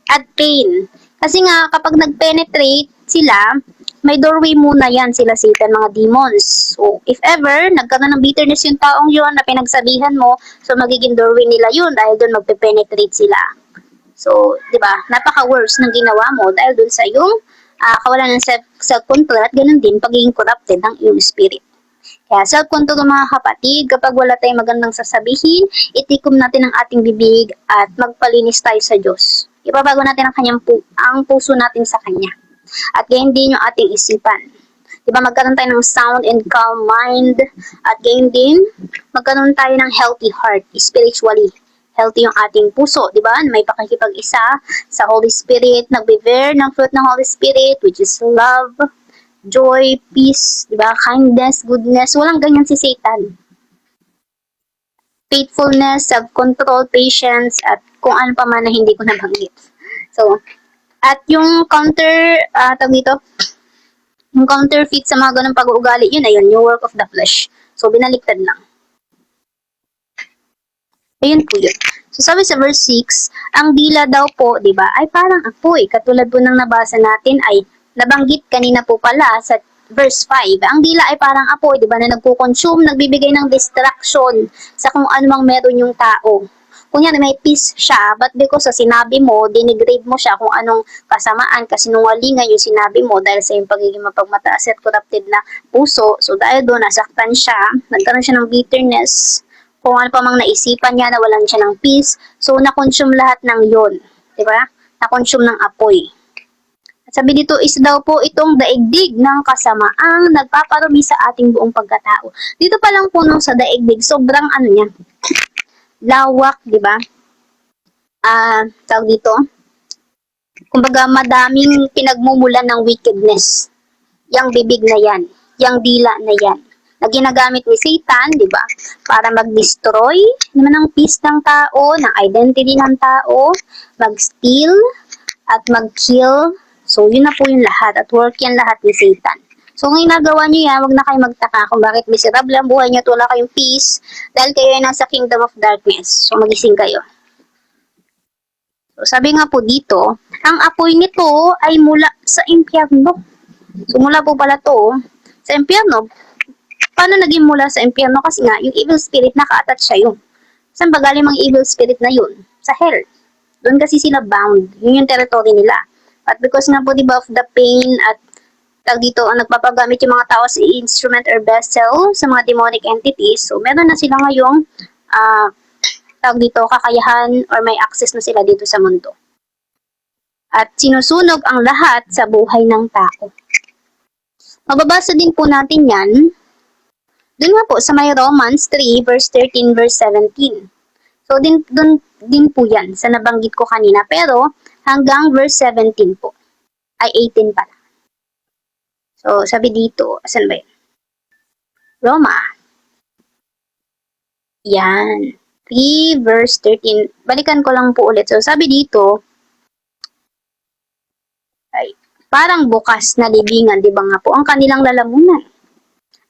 At pain. Kasi nga, kapag nag-penetrate sila, may doorway muna yan sila Satan, mga demons. So, if ever, nagkaroon ng bitterness yung taong yun na pinagsabihan mo, so magiging doorway nila yun dahil doon magpe-penetrate sila. So, di ba, napaka-worse ng ginawa mo dahil dun sa iyong kawalan ng self-control at ganun din pagiging corrupted ng iyong spirit. Kaya self-control mga kapatid, kapag wala tayong magandang sasabihin, itikom natin ang ating bibig at magpalinis tayo sa Diyos. Ipabago natin ang puso natin sa Kanya. At gayon din yung ating isipan. Di ba, magkaroon tayo ng sound and calm mind at gayon din, magkaroon tayo ng healthy heart spiritually. Healthy yung ating puso, di ba? May pakikipag-isa sa Holy Spirit, nagbe-bear ng fruit ng Holy Spirit, which is love, joy, peace, di ba? Kindness, goodness, walang ganyan si Satan. Faithfulness, self-control, patience, at kung ano pa man na hindi ko nabanggit. So, at yung yung counterfeit sa mga ganung pag-uugali, yun, yung work of the flesh. So, binaliktad lang. Ayun po yun. So sabi sa verse 6, ang dila daw po, di ba, ay parang apoy. Katulad po ng nabasa natin ay nabanggit kanina po pala sa verse 5. Ang dila ay parang apoy, di ba, na nagko-consume, nagbibigay ng distraction sa kung anumang meron yung tao. Kunyari may peace siya, but because sa sinabi mo, denigrade mo siya kung anong kasamaan, kasinungalingan yung sinabi mo dahil sa yung pagiging mapagmataas at corrupted na puso. So dahil doon, nasaktan siya, nagkaroon siya ng bitterness, kung ano pa mang naisipan niya, nawalan siya ng peace. So na-consume lahat ng yon, di ba? Na-consume ng apoy. At sabi dito is daw po itong daigdig ng kasamaang nagpaparumi sa ating buong pagkatao. Dito pa lang po nung sa daigdig, sobrang ano niya, lawak, di ba? Tawag dito, kumbaga madaming pinagmumulan ng wickedness. Yang bibig na yan, yang dila na yan, na ginagamit ni Satan, di ba? Para mag-destroy naman ng peace ng tao, ng identity ng tao, mag-steal, at mag-kill. So, yun na po yung lahat. At work yan lahat ni Satan. So, kung ginagawa nyo yan, wag na kayo magtaka kung bakit miserable ang buhay nyo at wala kayong peace dahil kayo ay nasa kingdom of darkness. So, magising kayo. So, sabi nga po dito, ang apoy nito ay mula sa impyerno. So, mula po pala to sa impyerno. Paano naging mula sa impyerno? Kasi nga, yung evil spirit naka-attach siya yun. Saan ba galing mga evil spirit na yun? Sa hell. Doon kasi sila bound. Yun yung territory nila. At because nga po, diba, of the pain at dito, ang nagpapagamit yung mga tao sa instrument or vessel sa mga demonic entities, so meron na sila ngayong dito, kakayahan or may access na sila dito sa mundo. At sinusunog ang lahat sa buhay ng tao. Mababasa din po natin yan dun nga po sa may Romans 3 verse 13 verse 17. So dun din po yan sa nabanggit ko kanina, pero hanggang verse 17 po ay 18 pala. So, sabi dito, asan ba yun? Roma. Yan. 3 verse 13. Balikan ko lang po ulit. So, sabi dito, ay, parang bukas na libingan, di ba nga po, ang kanilang lalamunan.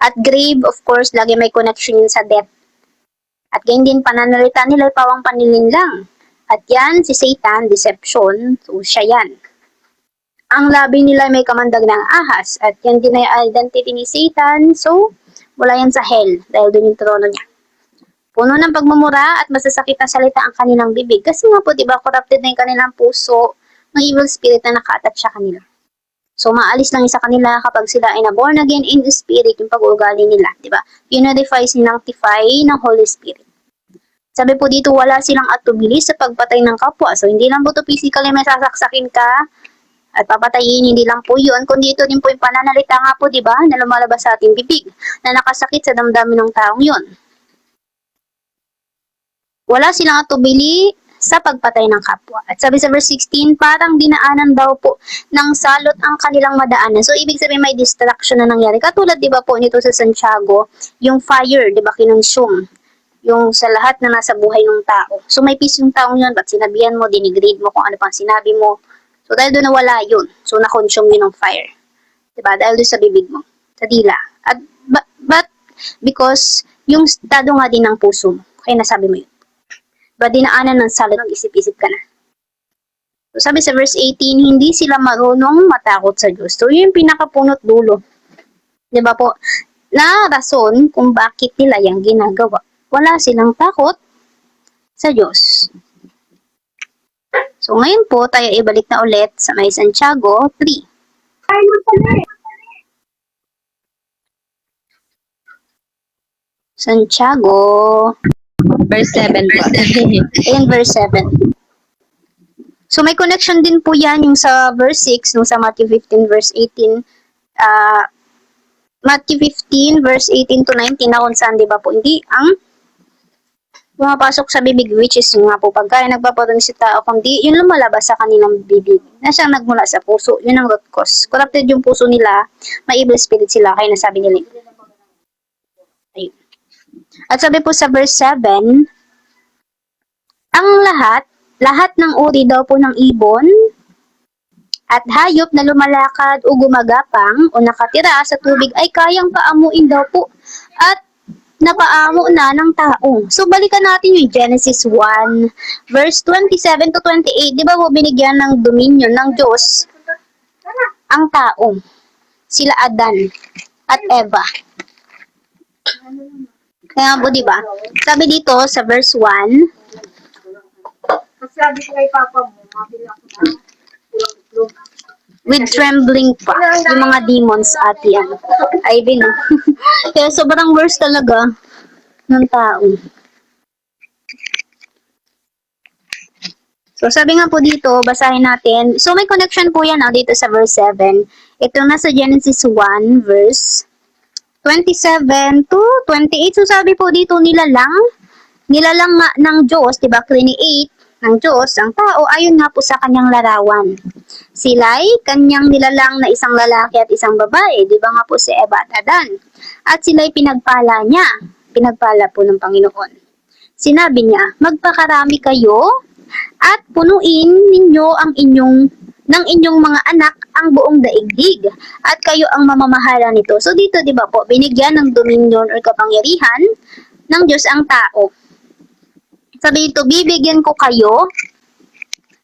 At grave, of course, lagi may connection yun sa death. At ganyan din, pananalita nila ay pawang panilinlang. At yan, si Satan, deception, so siya yan. Ang labi nila may kamandag ng ahas at yan din ay identity ni Satan, so wala yan sa hell dahil doon yung trono niya. Puno ng pagmumura at masasakit na salita ang kanilang bibig kasi nga po diba corrupted na yung kanilang puso ng evil spirit na naka-attach sa kanila. So maalis lang sa kanila kapag sila ay na-born again in the spirit, yung pag-uugali nila, diba? Unify, sinactify ng Holy Spirit. Sabi po dito, wala silang atubili sa pagpatay ng kapwa. So hindi lang po ito physically may sasaksakin ka at papatayin, hindi lang po yun, kundi ito din po yung pananalita nga po, di ba, na lumalabas sa ating bibig, na nakasakit sa damdamin ng taong yun. Wala silang atubili sa pagpatay ng kapwa. At sabi sa verse 16, parang dinaanan daw po ng salot ang kanilang madaanan. So, ibig sabihin may distraction na nangyari. Katulad, di ba po, nito sa Santiago, yung fire, di ba, kinonsume yung sa lahat na nasa buhay ng tao. So, may peace yung taong yun, ba't sinabihan mo, dinigrade mo kung ano pang sinabi mo. So, dahil doon nawala yun. So, na-consume yun ng fire. Diba? Dahil doon sa bibig mo. Sa dila. At, but because, yung estado nga din ng puso mo. Kaya nasabi mo yun. Diba? Dinaanan ng salot, mag-isip-isip ka na. So, sabi sa verse 18, hindi sila marunong matakot sa Diyos. So, yun yung pinakapunot dulo. Diba po? Na rason kung bakit nila yung ginagawa. Wala silang takot sa Diyos. So, ngayon po, tayo ibalik na ulit sa may Santiago 3. Santiago Verse 7 po. Ayan, verse 7. So, may connection din po yan yung sa verse 6, nung sa Matthew 15, verse 18. Matthew 15, verse 18 to 19, na kung saan, di ba po, hindi ang pumapasok sa bibig, which is yung nga po pagkain nagpaparoon si tao, kundi yun lumalabas sa kanilang bibig. Na siyang nagmula sa puso, yun ang root cause. Corrupted yung puso nila, may evil spirit sila, kaya nasabi nila. Ayun. At sabi po sa verse 7, ang lahat ng uri daw po ng ibon, at hayop na lumalakad o gumagapang o nakatira sa tubig ay kayang paamuin daw po. At napaamo na ng tao. So, balikan natin yung Genesis 1, verse 27 to 28. Di ba po binigyan ng dominion ng Diyos ang tao? Sila Adan at Eva. Kaya po, di ba? Sabi dito sa verse 1, Sabi ko kay Papa mo, mabili ako na tulong-tulong. with trembling pa, yung mga demons at yan. Ay, din. Kaya sobrang worst talaga ng tao. So, sabi nga po dito, basahin natin. So, may connection po yan dito sa verse 7. Ito nasa Genesis 1, verse 27 to 28. So, sabi po dito, nilalang nga ng Diyos, diba, create ng Diyos, ang tao, ayon nga po sa kanyang larawan. Sila'y kanyang nilalang na isang lalaki at isang babae, diba nga po si Eva at Adan. At sila'y pinagpala niya, pinagpala po ng Panginoon. Sinabi niya, magpakarami kayo at punuin ninyo ng inyong mga anak ang buong daigdig at kayo ang mamamahala nito. So dito, di ba po, binigyan ng dominion or kapangyarihan ng Diyos ang tao. Sabi dito, bibigyan ko kayo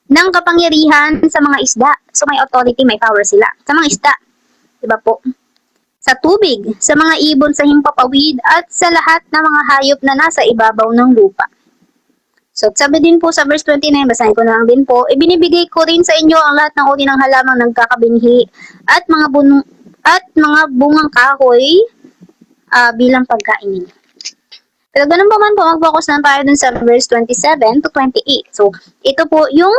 ng kapangyarihan sa mga isda. So may authority, may power sila. Sa mga isda, di ba po? Sa tubig, sa mga ibon sa himpapawid at sa lahat ng mga hayop na nasa ibabaw ng lupa. So, sabi din po sa verse 29, basahin ko na lang din po, ibinibigay ko rin sa inyo ang lahat ng uri ng halamang nagkakabinhi at mga bungang kahoy bilang pagkain ninyo. Pero ganun pa man po, mag-focus lang tayo dun sa verse 27 to 28. So, ito po yung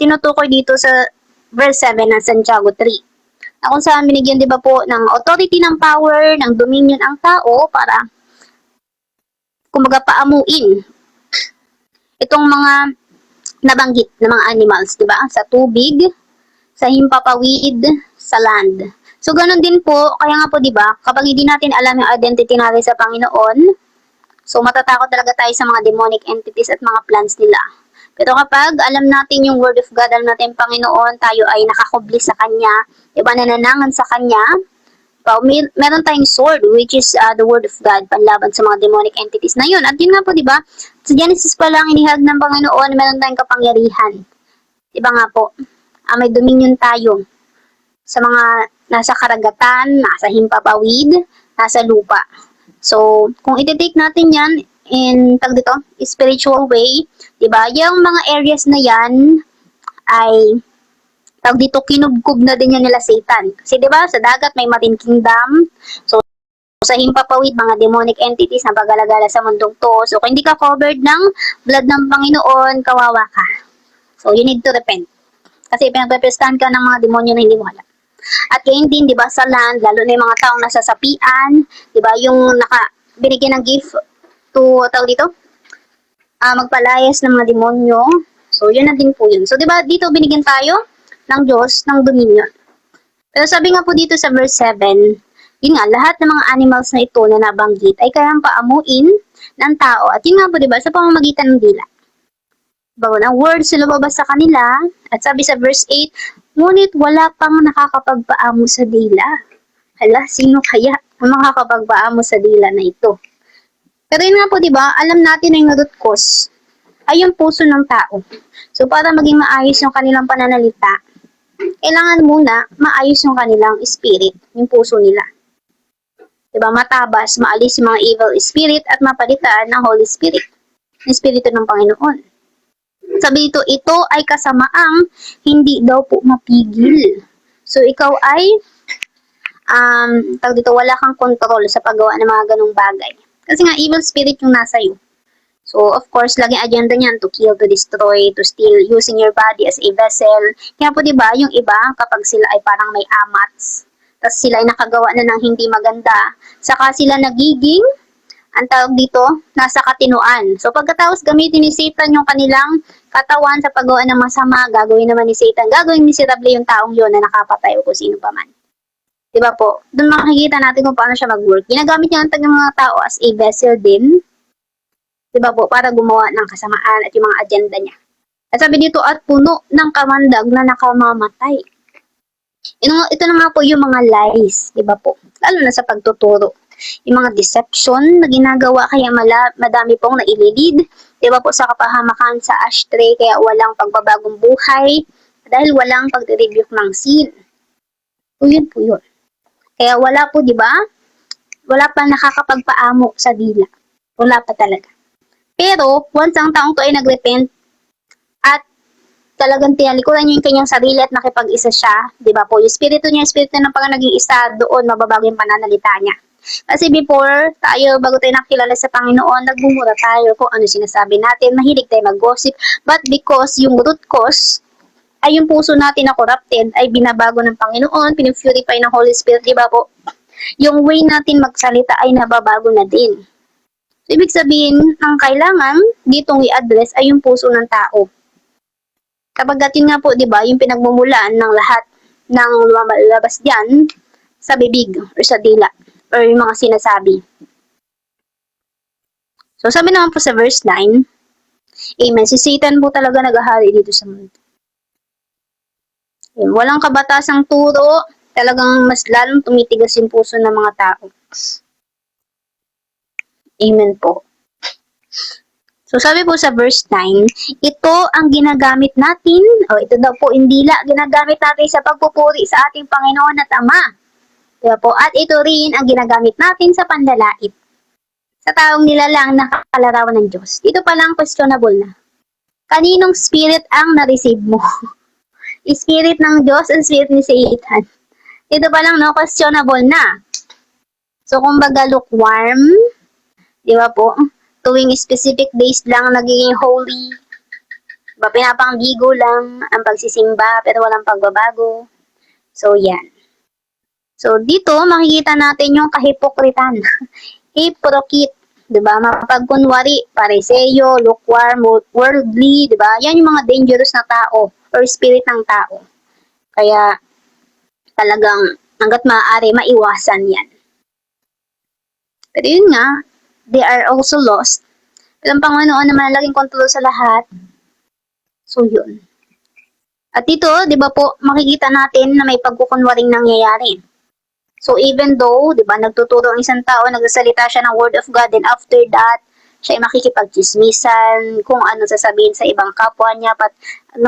tinutukoy dito sa verse 7 ng Santiago 3. Na kung saan binigyan, di ba po, ng authority, ng power, ng dominion ang tao para kumbaga paamuin itong mga nabanggit na mga animals, di ba? Sa tubig, sa himpapawid, sa land. So, ganun din po, kaya nga po, di ba, kapag hindi natin alam yung identity natin sa Panginoon, so matatakot talaga tayo sa mga demonic entities at mga plans nila. Pero kapag alam natin yung Word of God, alam natin yung Panginoon, tayo ay nakakubli sa Kanya, di ba, nananangan sa Kanya, meron tayong sword, which is the Word of God, panlaban sa mga demonic entities na yun. At yun nga po, di ba, sa Genesis pa lang, inihag ng Panginoon, meron tayong kapangyarihan. Di ba nga po, may dominion tayo sa mga nasa karagatan, nasa himpapawid, nasa lupa. So, kung iti-take natin yan in spiritual way, 'di ba? Yung mga areas na yan ay kinubkob na din yan nila Satan. Kasi 'di ba, sa dagat may Marine Kingdom. So, sa himpapawid, mga demonic entities na pagalagala sa mundong to. So, kung hindi ka covered ng blood ng Panginoon, kawawa ka. So, you need to repent. Kasi pinagpeprestan ka ng mga demonyo na hindi mo alam. At ngayon din, di ba, sa land, lalo na yung mga taong nasa sapian, di ba, yung binigyan ng gift to, magpalayas ng mga demonyo. So, yun na din po yun. So, di ba, dito binigyan tayo ng Diyos, ng dominion. Pero sabi nga po dito sa verse 7, yun nga, lahat ng mga animals na ito na nabanggit ay kayang paamuin ng tao. At yun nga po, di ba, sa pamamagitan ng dila. Diba, ang words na lumabas sa kanila, at sabi sa verse 8, ngunit wala pang nakakapagpaamo sa dila. Hala, sino kaya ang makakapagpaamo sa dila na ito? Pero yun nga po, di ba, alam natin na yung root cause ay yung puso ng tao. So, para maging maayos yung kanilang pananalita, kailangan muna maayos yung kanilang spirit, yung puso nila. Diba, matabas, maalis yung mga evil spirit at mapalitan ng Holy Spirit, yung Espiritu ng Panginoon. Sabi dito, ito ay kasamaang hindi daw po mapigil. So, ikaw ay, wala kang control sa paggawa ng mga ganong bagay. Kasi nga, evil spirit yung nasa iyo. So, of course, laging agenda niyan to kill, to destroy, to steal, using your body as a vessel. Kaya po, diba, yung iba, kapag sila ay parang may amats, tapos sila ay nakagawa na ng hindi maganda, saka sila nagiging, ang tawag dito, nasa katinuan. So, pagkatapos gamitin ni Satan yung kanilang katawan sa paggawa ng masama, gagawin naman ni Satan, gagawin miserable yung taong yun na nakapatay o kung sino pa man. Diba po? Doon makikita natin kung paano siya mag-work. Ginagamit niya ang mga tao as a vessel din, diba po, para gumawa ng kasamaan at yung mga agenda niya. At sabi dito, at puno ng kamandag na nakamamatay. Ito na nga po yung mga lies, diba po? Lalo na sa pagtuturo. yung mga deception na ginagawa, kaya madami pong naililid, di ba po, sa kapahamakan sa ashtray, kaya walang pagbabagong buhay, dahil walang pagre-rebuke ng sin. So, yun po yun. Kaya wala po, di ba? Wala pa nakakapagpaamo sa dila. Wala pa talaga. Pero, once ang taong to ay nagrepent at talagang tinalikuran niya yung kanyang sarili at nakipag-isa siya, di ba po? Yung espiritu ng pag naging isa, doon mababago yung pananalita niya. Kasi before tayo, bago tayo nakilala sa Panginoon, nagbumura tayo kung ano sinasabi natin, mahilig tayo mag-gossip. But because yung root cause ay yung puso natin na corrupted, ay binabago ng Panginoon, pinipurify ng Holy Spirit, di ba po? Yung way natin magsalita ay nababago na din. So, ibig sabihin, ang kailangan ditong i-address ay yung puso ng tao. Kapag atin nga po, di ba, yung pinagmumulaan ng lahat ng lumalabas dyan sa bibig or sa dila or yung mga sinasabi. So, sabi naman po sa verse 9, Amen. Si Satan po talaga naghahari dito sa mundo. Walang kabatasang turo, talagang mas lalong tumitigas yung puso ng mga tao. Amen po. So, sabi po sa verse 9, ito ang ginagamit natin, ito daw po yung dila, ginagamit natin sa pagpupuri sa ating Panginoon at Ama. Diba po? At ito rin ang ginagamit natin sa pandalait. Sa taong nilalang na kakalarawan ng Diyos. Dito pa lang questionable na. Kaninong spirit ang na-receive mo? Spirit ng Diyos o spirit ni Satan? Dito pa lang, no, questionable na. So, kumbaga lukewarm, di ba po? Tuwing specific days lang nagiging holy. Diba, pinapangbigo lang ang pagsisimba pero walang pagbabago. So, yan. So, dito makikita natin yung kahipokritan. Hypocrite, diba? Mapagkunwari, pariseyo, lukewarm, worldly, diba? Yan yung mga dangerous na tao or spirit ng tao. Kaya, talagang hanggat maaari, maiwasan yan. Pero yun nga, they are also lost. Pero ang Panginoon naman laging kontrol sa lahat. So, yun. At dito, di ba po, makikita natin na may pagkukunwaring nangyayari. So, even though, di ba, nagtuturo ang isang tao, nagsasalita siya ng word of God, and after that, siya ay makikipagchismisan, kung ano sasabihin sa ibang kapwa niya,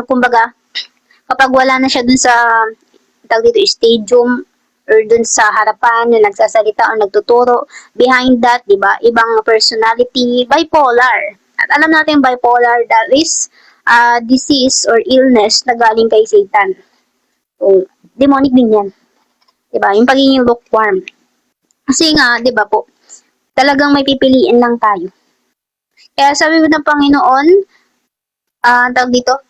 kumbaga, kapag wala na siya dun sa, tawag dito, stadium, or dun sa harapan na nagsasalita o nagtuturo, behind that, di ba, ibang personality, bipolar. At alam natin bipolar, that is disease or illness na galing kay Satan. So, demonic din yan. Di ba, yung pagiging lukewarm. Kasi nga, di ba po, talagang may pipiliin lang tayo. Kaya sabi mo ng Panginoon, tawag dito,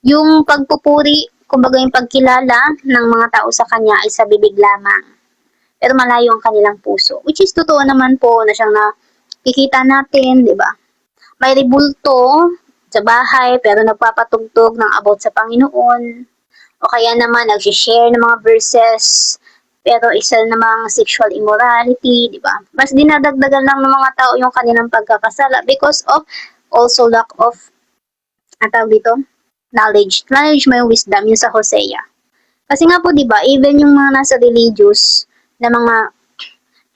yung pagpupuri, kumbaga yung pagkilala ng mga tao sa Kanya ay sa bibig lamang. Pero malayo ang kanilang puso. Which is totoo naman po na siyang nakikita natin, di ba? May rebulto sa bahay pero nagpapatugtog ng about sa Panginoon. O kaya naman nag-share ng mga verses pero isa namang sexual immorality, di ba? Mas dinadagdagan lang ng mga tao yung kanilang pagkakasala because of also lack of, tawag dito, knowledge. Knowledge may wisdom, yun sa Hosea. Kasi nga po, di ba, even yung mga nasa religious na mga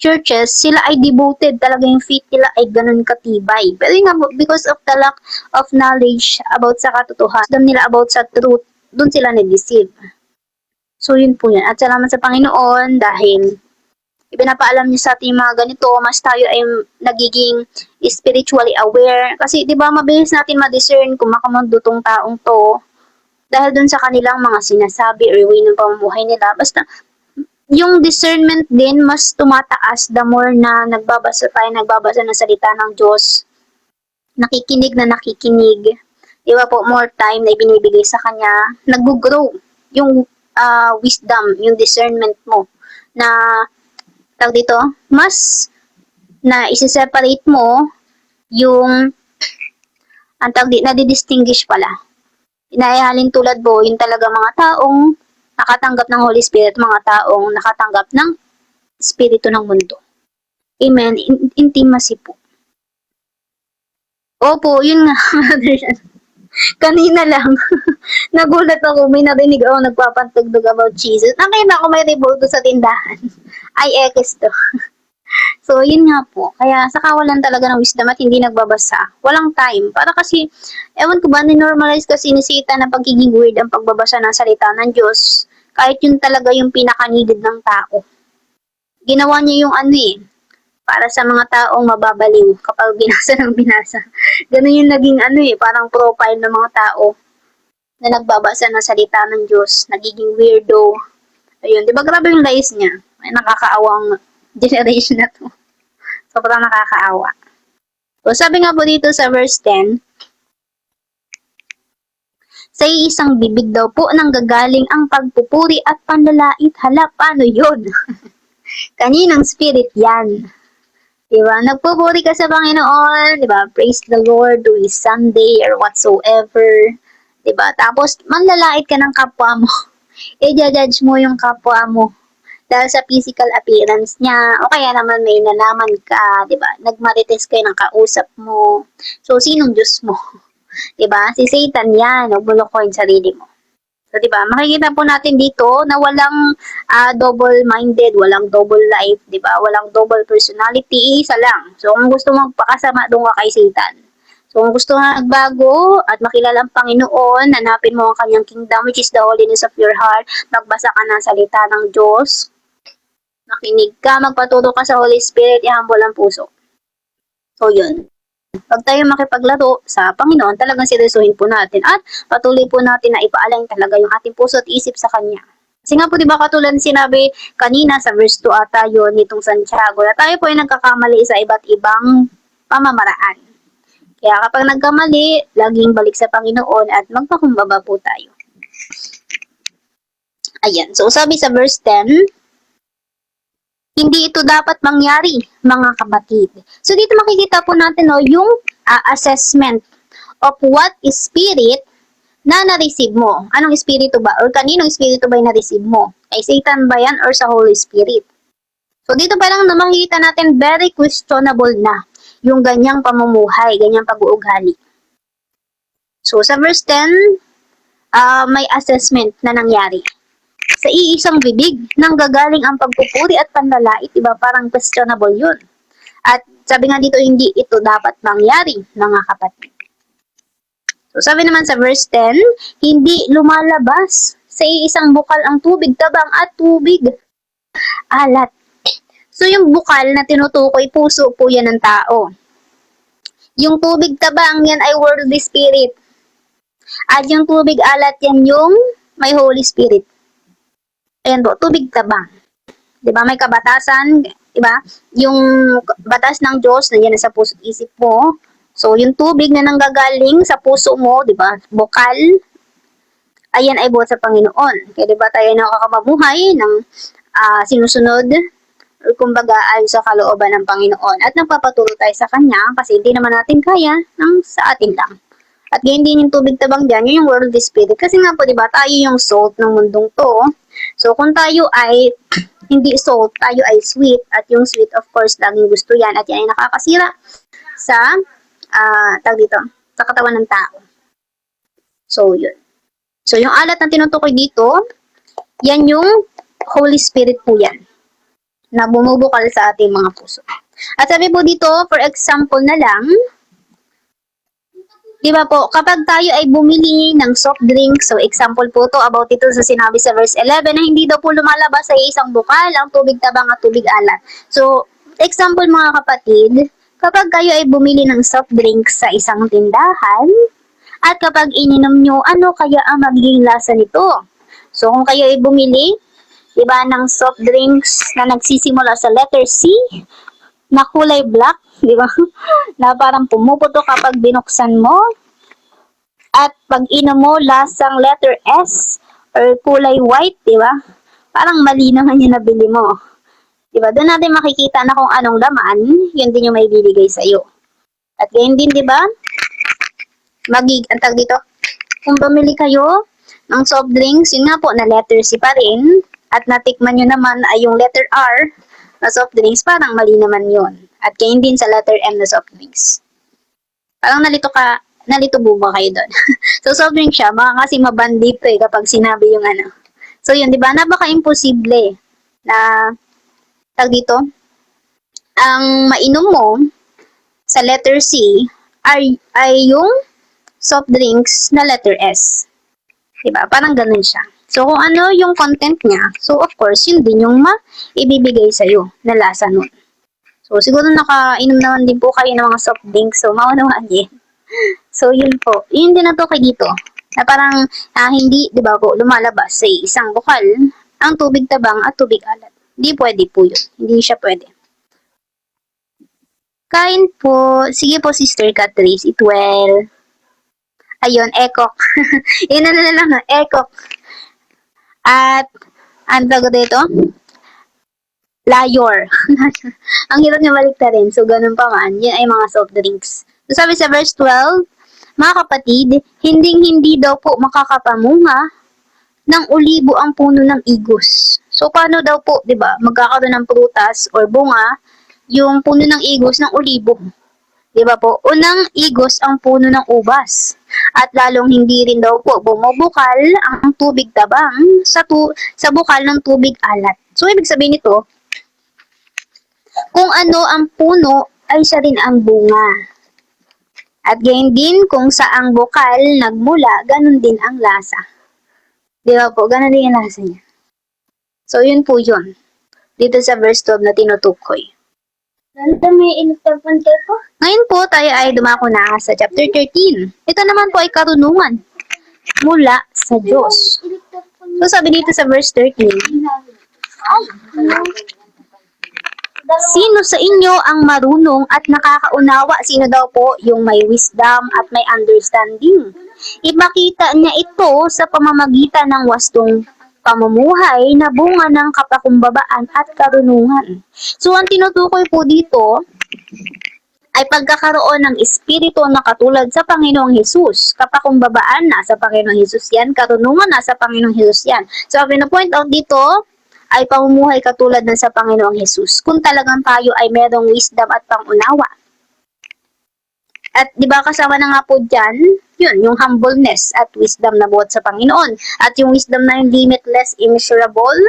churches, sila ay devoted, talaga yung faith nila ay ganun katibay. Pero yun nga po, because of the lack of knowledge about sa katotohanan, wisdom nila about sa truth, dun sila na-deceive. So, yun po yun. At salamat sa Panginoon dahil ipinapaalam niyo sa ating mga ganito, mas tayo ay nagiging spiritually aware. Kasi, di ba, mabilis natin ma-discern kung makamundo tong taong to dahil dun sa kanilang mga sinasabi or way ng pamumuhay nila. Basta, yung discernment din mas tumataas the more na nagbabasa ng salita ng Diyos. Nakikinig. Di ba po, more time na ibinibigay sa Kanya. Nag-grow yung wisdom, yung discernment mo na tawag dito, mas na isi-separate mo yung ang tawag dito, nadi-distinguish pala. Inaihalin tulad mo, yung talaga mga taong nakatanggap ng Holy Spirit, mga taong nakatanggap ng Espiritu ng mundo. Amen. Intimacy po. Opo, yun nga. Kanina lang, nagulat ako, may narinig ako nagpapantugtog about Jesus. Nakita ko may revolto sa tindahan. Ay, ekes to. So, yun nga po. Kaya sa kawalan talaga ng wisdom at hindi nagbabasa. Walang time. Para kasi, ewan ko ba, ninormalize kasi ni Satan na pagiging weird ang pagbabasa ng salita ng Diyos. Kahit yun talaga yung pinaka-needed ng tao. Ginawa niya yung para sa mga taong mababaliw kapag binasa ng binasa. Ganun yung naging parang profile ng mga tao na nagbabasa ng salita ng Diyos. Nagiging weirdo. Ayun, di ba grabe yung lies niya? Ay, nakakaawang generation na to. Sobrang nakakaawa. So, sabi nga po dito sa verse 10, sa isang bibig daw po nang gagaling ang pagpupuri at panlalait. Hala, paano yun? Kaninang spirit yan? Diba? Nagpupuri ka sa Panginoon, diba? Praise the Lord, do His Sunday or whatsoever. Diba? Tapos, manlalait ka ng kapwa mo. I-judge mo yung kapwa mo dahil sa physical appearance niya, o kaya naman may nalaman ka, di ba? Nagmarites kayo ng kausap mo. So, sinong Diyos mo? Di ba? Si Satan yan, nagbulokohin sarili mo. So, di ba? Makikita po natin dito na walang double-minded, walang double life, di ba? Walang double personality, isa lang. So, kung gusto mong pakasama, doon ka kay Satan. So, kung gusto nga nagbago at makilala ang Panginoon, hanapin mo ang kanyang kingdom, which is the holiness of your heart, magbasa ka ng salita ng Diyos, makinig ka, magpaturo ka sa Holy Spirit, ihambol ang puso. So, yun. Pag tayo makipaglaro sa Panginoon, talagang seryosohin po natin at patuloy po natin na ipaalign talaga yung ating puso at isip sa Kanya. Kasi nga po, di ba, katulad sinabi kanina sa verse 2 ata yun, nitong Santiago, na tayo po ay nagkakamali sa iba't ibang pamamaraan. Kaya kapag nagkamali, laging balik sa Panginoon at magpakumbaba po tayo. Ayan. So, sabi sa verse 10, hindi ito dapat mangyari, mga kapatid. So, dito makikita po natin yung assessment of what is spirit na na-receive mo. Anong espiritu ba? Or kaninong espiritu ba yung na-receive mo? Kay Satan ba yan or sa Holy Spirit? So, dito pa lang na makikita natin very questionable na yung ganyang pamumuhay, ganyang pag-uugali. So, sa verse 10, may assessment na nangyari. Sa iisang bibig nang gagaling ang pagpupuri at panlalait, diba? Parang questionable yun. At sabi nga dito, hindi ito dapat mangyari, mga kapatid. So, sabi naman sa verse 10, hindi lumalabas sa iisang bukal ang tubig tabang at tubig alat. So, yung bukal na tinutukoy, puso po yan ng tao. Yung tubig tabang, yan ay worldly spirit. At yung tubig alat, yan yung may Holy Spirit. Ayan po, tubig tabang. Diba? May kabatasan, diba? Yung batas ng Diyos, nandiyan na sa puso at isip mo. So, yung tubig na nanggagaling sa puso mo, diba? Bukal, ayan ay buhat sa Panginoon. Kaya diba tayo nakakamabuhay ng sinusunod, or kumbaga ayon sa kalooban ng Panginoon. At nagpapaturo tayo sa Kanya kasi hindi naman natin kaya ng sa atin lang. At ganyan din yung tubig tabang dyan, yun yung worldly spirit. Kasi nga po, diba, tayo yung salt ng mundong to. So, kung tayo ay hindi salt, tayo ay sweet. At yung sweet, of course, laging gusto yan. At yan ay nakakasira sa, sa katawan ng tao. So, yun. So, yung alat na tinutukoy dito, yan yung Holy Spirit po yan. Na bumubukal sa ating mga puso. At sabi po dito, for example na lang, diba po, kapag tayo ay bumili ng soft drink, so example po to about ito sa sinabi sa verse 11 na hindi daw po lumalabas sa isang bukal ang tubig tabang at tubig alat. So, example mga kapatid, kapag kayo ay bumili ng soft drink sa isang tindahan, at kapag ininom nyo, ano kaya ang magiging lasa nito? So, kung kayo ay bumili, diba, ng soft drinks na nagsisimula sa letter C, na kulay black, di ba? Na parang pumuputo kapag binuksan mo. At pag inom mo, lasang letter S or kulay white, di ba? Parang mali naman yung nabili mo. Di ba? Doon natin makikita na kung anong laman, yun din yung may bibigay sa'yo. At ganyan din, di ba? Antag dito, kung bumili kayo ng soft drinks, yun nga po, na letter C pa rin, at natikman nyo naman ay yung letter R, na soft drinks, parang mali naman yun. At kayo din sa letter M na soft drinks. Parang nalito po ba kayo doon? So, soft drink siya, baka kasi mabandito kapag sinabi yung ano. So, yun, di ba? Napaka-imposible na, dito, ang mainom mo sa letter C ay yung soft drinks na letter S. Diba? Parang ganun siya. So, kung ano yung content niya, so of course, yun din yung ibibigay sa'yo na lasa nun. So, siguro nakainom naman din po kayo ng mga soft drinks. So, maunawaan din. So, yun po. Yun din na to kay dito. Na parang hindi, di ba po, lumalabas sa isang bukal ang tubig tabang at tubig alat. Hindi pwede po yun. Hindi siya pwede. Kain po. Sige po, Sister Catrice. Eat well. Ayun, ekok. Yun na lang, no? Ekok. At, ano tawag dito? Layor. Ang hirap niya balikta rin. So, ganun pa man. Yan ay mga soft drinks. So, sabi sa verse 12, mga kapatid, hindi daw po makakapamunga ng olibo ang puno ng igos. So, paano daw po, di ba, magkakaroon ng prutas or bunga yung puno ng igos ng olibo? Di ba po? Unang igos ang puno ng ubas. At lalong hindi rin daw po bumubukal ang tubig tabang sa bukal ng tubig alat. So, ibig sabihin nito, kung ano ang puno, ay siya rin ang bunga. At gayon din, kung saang bukal nagmula, ganun din ang lasa. Di ba po? Ganun din ang lasa niya. So, yun po yun. Dito sa verse 12 na tinutukoy. Nandito may electric po. Ngayon po, tayo ay dumako na sa chapter 13. Ito naman po ay karunungan mula sa Diyos. So, sabi dito sa verse 13, sino sa inyo ang marunong at nakakaunawa? Sino daw po yung may wisdom at may understanding? Ipakita niya ito sa pamamagitan ng wastong pamumuhay na bunga ng kapakumbabaan at karunungan. So, ang tinutukoy po dito ay pagkakaroon ng espiritu na katulad sa Panginoong Hesus. Kapakumbabaan, nasa Panginoong Hesus yan. Karunungan, nasa Panginoong Hesus yan. So, ang pinapoint out dito ay pamumuhay katulad ng sa Panginoong Hesus. Kung talagang tayo ay merong wisdom at pangunawa. At di ba kasama na nga po dyan, yun, yung humbleness at wisdom na buhat sa Panginoon. At yung wisdom na yung limitless, immeasurable,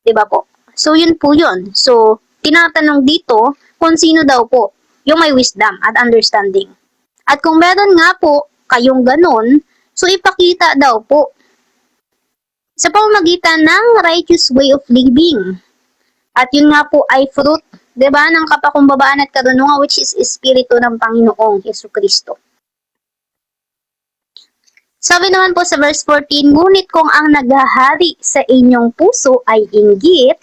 di ba po? So, yun po yun. So, tinatanong dito kung sino daw po yung may wisdom at understanding. At kung meron nga po kayong ganun, so ipakita daw po sa pamamagitan ng righteous way of living. At yun nga po ay fruit, diba, ng kapakumbabaan at karunungan, which is espiritu ng Panginoong Jesucristo. Sabi naman po sa verse 14, ngunit kung ang naghahari sa inyong puso ay inggit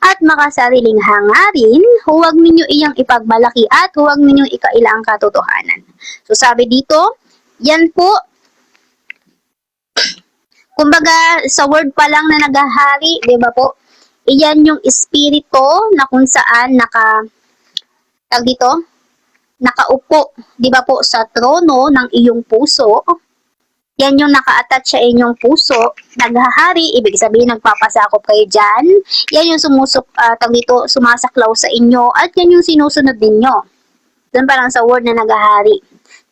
at makasariling hangarin, huwag ninyo iyang ipagmalaki at huwag ninyong ikaila ang katotohanan. So sabi dito, yan po, kumbaga, sa word pa lang na naghahari, di ba po? Iyan yung espiritu na kung saan nakaupo, di ba po, sa trono ng iyong puso. Yan yung naka-attach sa inyong puso, naghahari, ibig sabihin nagpapasakop kayo dyan. Yan yung sumasaklaw sa inyo at yan yung sinusunod ninyo. Doon parang sa word na naghahari.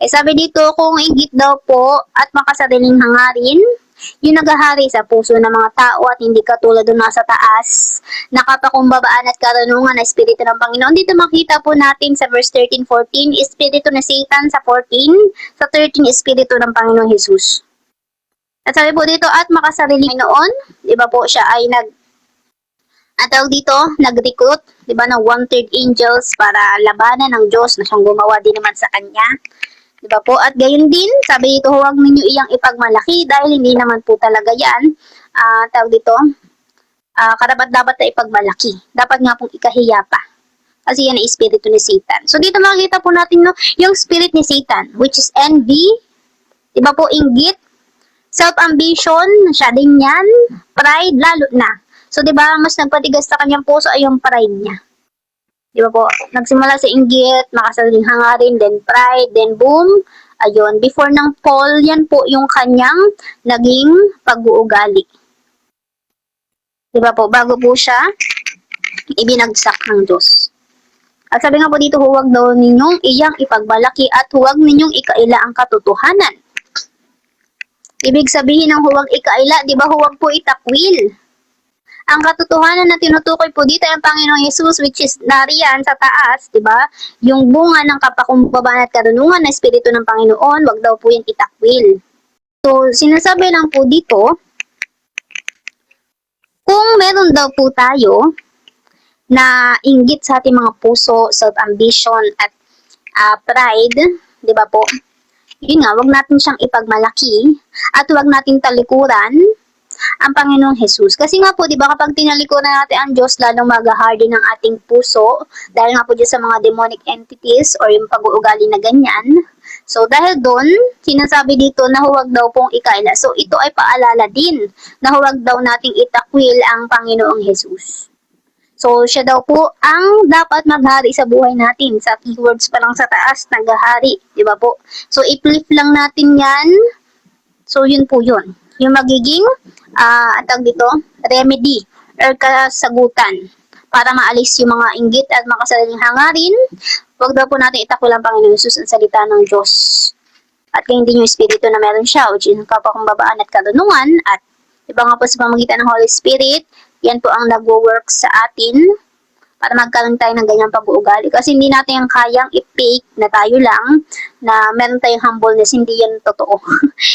Eh sabi dito, kung inggit daw po at makasariling hangarin, yung naghahari sa puso ng mga tao at hindi katulad doon nasa taas, nakapakumbabaan at karunungan na espiritu ng Panginoon. Dito makita po natin sa verse 13-14, espiritu na Satan sa 14, sa 13, espiritu ng Panginoong Jesus. At sabi po dito, at makasariling noon, di ba po siya ay nag-recruit, di ba, ng 1/3 angels para labanan ng Diyos na siyang gumawa din naman sa kanya. Diba po? At gayon din, sabi dito, huwag ninyo iyang ipagmalaki dahil hindi naman po talaga yan, karapat-dapat na ipagmalaki. Dapat nga pong ikahiya pa. Kasi yan ay espiritu ni Satan. So dito makikita po natin, no, yung spirit ni Satan, which is envy, diba po, inggit, self-ambition, siya din yan, pride, lalo na. So diba, mas nagpatigas sa kanyang puso ay yung pride niya. Di ba po? Nagsimula sa inggit, makasariling hangarin, then pride, then boom. Ayun, before ng fall, yan po yung kanyang naging pag-uugali. Di ba po? Bago po siya ibinagsak ng Diyos. At sabi nga po dito, huwag daw ninyong iyang ipagmalaki at huwag ninyong ikaila ang katotohanan. Ibig sabihin ng huwag ikaila, di ba, huwag po itakwil Ang katotohanan na tinutukoy po dito ay ang Panginoong Yesus, which is nariyan sa taas, di ba? Yung bunga ng kapakumbabaan at karunungan na Espiritu ng Panginoon, wag daw po yan itakwil. So, sinasabi lang po dito, kung meron daw po tayo na inggit sa ating mga puso, self-ambition at pride, di ba po? Yun nga, wag natin siyang ipagmalaki at wag natin talikuran ang Panginoong Jesus. Kasi nga po, di ba, kapag tinalikuran natin ang Diyos, lalong mag-harden ng ating puso dahil nga po dyan sa mga demonic entities or yung pag-uugali na ganyan. So, dahil doon, sinasabi dito na huwag daw pong ikaila. So, ito ay paalala din na huwag daw nating itakwil ang Panginoong Jesus. So, siya daw po ang dapat maghari sa buhay natin. Sa keywords pa lang sa taas, naghahari. Di ba po? So, i-flip lang natin yan. So, yun po yun. Yung magiging, atag dito, remedy or kasagutan para maalis yung mga inggit at makasariling hangarin. Huwag daw po natin itakwil ang Panginoon Jesus ang salita ng Diyos. At kaya hindi yung Espiritu na meron siya, which is ang kapakumbabaan at karunungan. At iba nga po sa pamagitan ng Holy Spirit, yan po ang nagwo-work sa atin para magkaroon tayo ng ganyang pag-uugali. Kasi hindi natin yung kayang i-fake na tayo lang, na meron tayong humbleness, hindi yan totoo.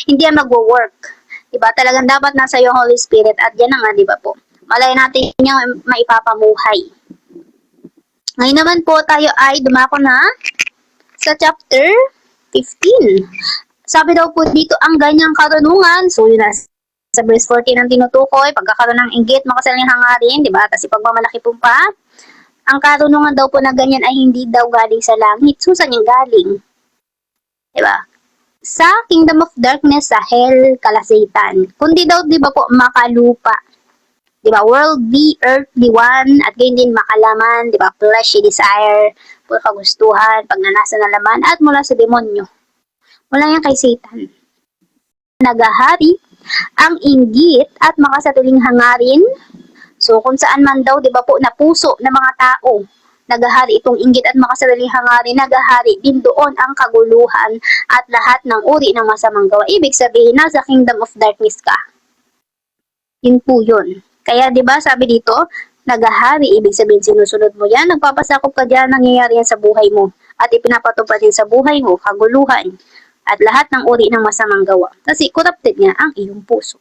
Hindi yan magwo-work. Diba? Talagang dapat nasa yung Holy Spirit at yan na nga, diba po? Malay natin yung maipapamuhay. Ngayon naman po tayo ay dumako na sa chapter 15. Sabi daw po dito ang ganyang karunungan. So yun na sa verse 14 ang tinutukoy, pagkakaroon ng inggit, makasalang hangarin, di ba? Kasi pagmamalaki po pa, ang karunungan daw po na ganyan ay hindi daw galing sa langit. So saan yung galing? Di ba? Sa kingdom of darkness, sa hell, kalasatan. Kundi daw, di ba po, makalupa. Di ba? Worldly, earthly one, at gayon din makalaman, di ba? Fleshy desire, puro kagustuhan, pagnanasa ng laman, at mula sa demonyo. Mula yan kay Satan. Nagahari ang inggit at makasatiling hangarin. So, kung saan man daw, di ba po, na puso ng mga tao, nagahari itong inggit at makasatiling hangarin, nagahari din doon ang kaguluhan at lahat ng uri ng masamang gawa. Ibig sabihin, nasa kingdom of darkness ka. Yun po yun. Kaya, di ba, sabi dito, nagahari, ibig sabihin, sinusunod mo yan, nagpapasakop ka dyan, nangyayari yan sa buhay mo, at ipinapatupad din sa buhay mo, kaguluhan, at lahat ng uri ng masamang gawa. Kasi corrupted nga ang iyong puso.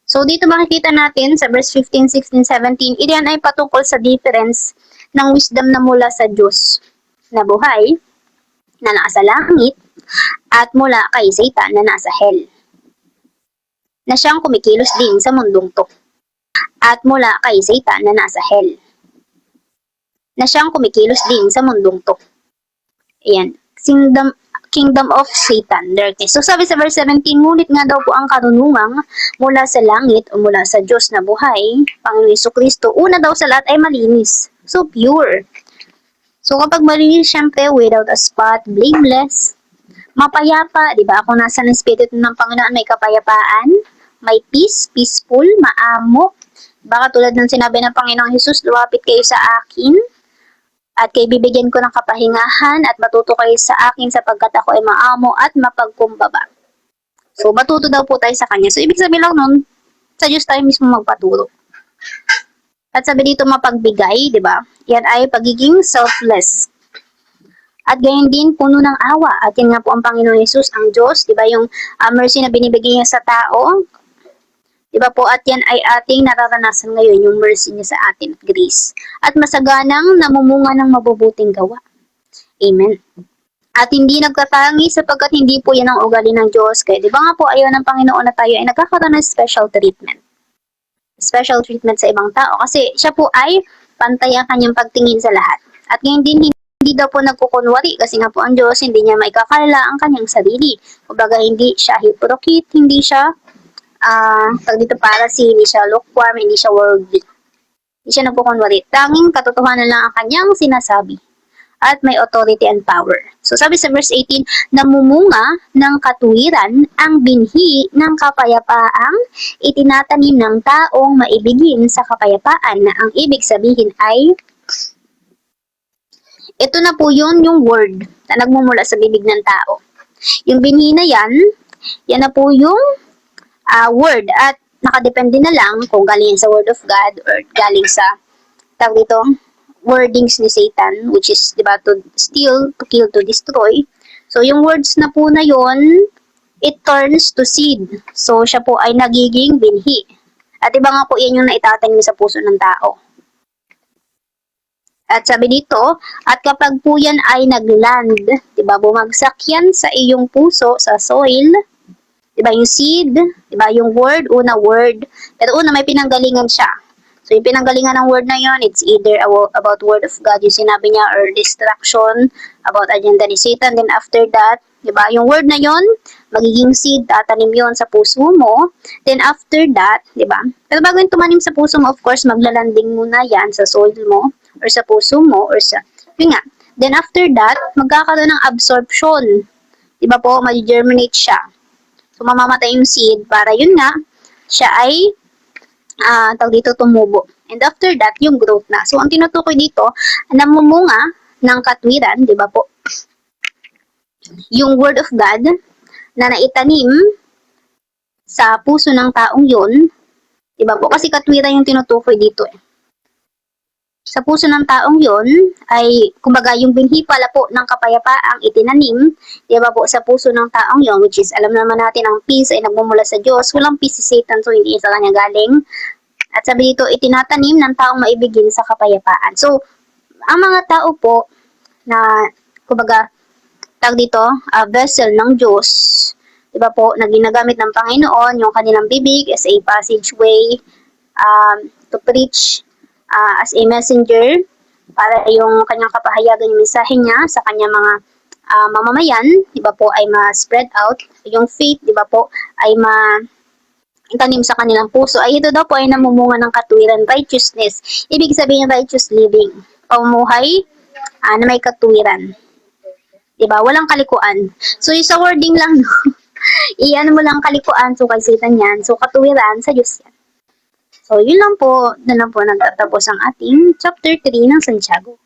So, dito makikita natin sa verse 15, 16, 17, iyan ay patungkol sa difference ng wisdom na mula sa Diyos na buhay, na nasa langit, at mula kay Satan na nasa hell, na siyang kumikilos din sa mundong to. At mula kay Satan na nasa hell, na siyang kumikilos din sa mundong to. Ayan. Kingdom of Satan, darkness. So sabi sa verse 17, ngunit nga daw po ang karunungang mula sa langit o mula sa Diyos na buhay, Panginoon Jesucristo, una daw sa lahat ay malinis. So pure. So kapag malinis, syempre, without a spot, blameless, mapayapa, di ba? Kung nasa ng Espiritu ng Panginoon, may kapayapaan, may peace, peaceful, maamo. Baka tulad ng sinabi ng Panginoong Jesus, lumapit kayo sa akin, at kay bibigyan ko ng kapahingahan at matuto kayo sa akin sapagkat ako ay maamo at mapagkumbaba. So, matuto daw po tayo sa Kanya. So, ibig sabihin lang nun, sa Diyos tayo mismo magpaturo. At sabi dito mapagbigay, di ba? Yan ay pagiging selfless. At gayon din, puno ng awa. At yan nga po ang Panginoon Jesus, ang Diyos, di ba? Yung mercy na binibigay niya sa tao, diba po? At yan ay ating nararanasan ngayon, yung mercy niya sa atin at grace. At masaganang namumunga ng mabubuting gawa. Amen. At hindi nagtatangi sapagkat hindi po yan ang ugali ng Diyos. Kaya diba nga po ayaw ng Panginoon na tayo ay nagkakaroon ng special treatment. Special treatment sa ibang tao. Kasi siya po ay pantay ang kanyang pagtingin sa lahat. At ngayon din hindi daw po nagkukunwari kasi nga po ang Diyos hindi niya maikakala ang kanyang sarili. Kumbaga hindi siya hypocrite, hindi siya pag dito para hindi siya lukewarm, hindi siya worldly. Hindi siya nagkukunwari. Tanging katotohanan lang ang kanyang sinasabi. At may authority and power. So sabi sa verse 18, namumunga ng katuwiran ang binhi ng kapayapaang itinatanim ng taong maibigin sa kapayapaan na ang ibig sabihin ay ito na po yun yung word na nagmumula sa bibig ng tao. Yung binhi na yan na po yung word at nakadepende na lang kung galing sa Word of God or galing sa, tawag dito, wordings ni Satan, which is, di ba, to steal, to kill, to destroy. So, yung words na po na yon, it turns to seed. So, siya po ay nagiging binhi. At iba nga po, yan yung naitatanim sa puso ng tao. At sabi dito, at kapag po yan ay nagland, diba, bumagsak yan sa iyong puso, sa soil, diba, yung seed, diba, yung word, una word, pero una may pinanggalingan siya. So, yung pinanggalingan ng word na yon, it's either about word of God, yung sinabi niya, or distraction, about agenda ni Satan. Then after that, diba, yung word na yon, magiging seed, tatanim yon sa puso mo. Then after that, diba, pero bago yung tumanim sa puso mo, of course, maglalanding muna yan sa soil mo, or sa puso mo, or sa, yun nga. Then after that, magkakaroon ng absorption. Diba po, mag-germinate siya. So, mamamatay yung seed para yun nga, siya ay, tawag dito, tumubo. And after that, yung growth na. So, ang tinutukoy dito, namumunga ng katwiran, diba po, yung word of God na naitanim sa puso ng taong yun, diba po, kasi katwiran yung tinutukoy dito eh. Sa puso ng taong yon ay, kumbaga, yung binhi pala po ng kapayapaang itinanim, di ba po, sa puso ng taong yon, which is, alam naman natin, ang peace ay nagmumula sa Diyos, walang peace si Satan, so hindi sa kanya galing. At sabi dito, itinatanim ng taong maibigin sa kapayapaan. So, ang mga tao po, na, kumbaga, tag dito, vessel ng Diyos, di ba po, na ginagamit ng Panginoon, yung kanilang bibig as a passageway, to preach, as a messenger para yung kanyang kapahayagan yung mensahe niya sa kanyang mga mamamayan, di ba po, ay ma-spread out. Yung faith, di ba po, ay tanim sa kanilang puso. Ay ito daw po ay namumunga ng katwiran, righteousness. Ibig sabihin righteous living. Pamumuhay na may katwiran. Di ba? Walang kalikuan. So, yung sa wording lang, no? Iyan mo lang kalikuan, so kay Satan yan. So, katwiran sa Diyos yan. So, yun lang po, na lang po nagtatapos ang ating chapter 3 ng Santiago.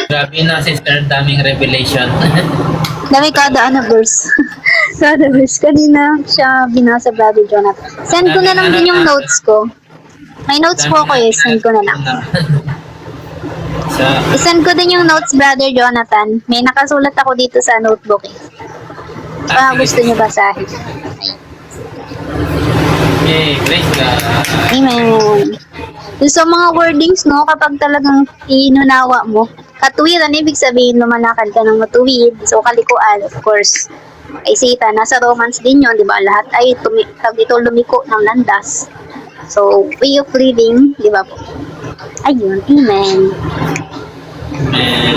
Grabe na, sister, daming revelation. Dami kada verse. Kada verse. Kanina siya binasa Brother Jonathan. Send ko na lang din yung notes ko. May notes po ako eh, send ko na lang. I-send ko din yung notes, Brother Jonathan. May nakasulat ako dito sa notebook eh. Gusto niyo basahin. Yay, praise God. Amen. So, mga wordings, no, kapag talagang inunawa mo, katwiran, ibig sabihin, lumalakad ka ng matuwid. So, kalikuan, of course, ay Satan. Nasa Romans din yun, di ba? Lahat ay dito lumiko ng landas. So, way of living, di ba po? Ayun, amen. Amen.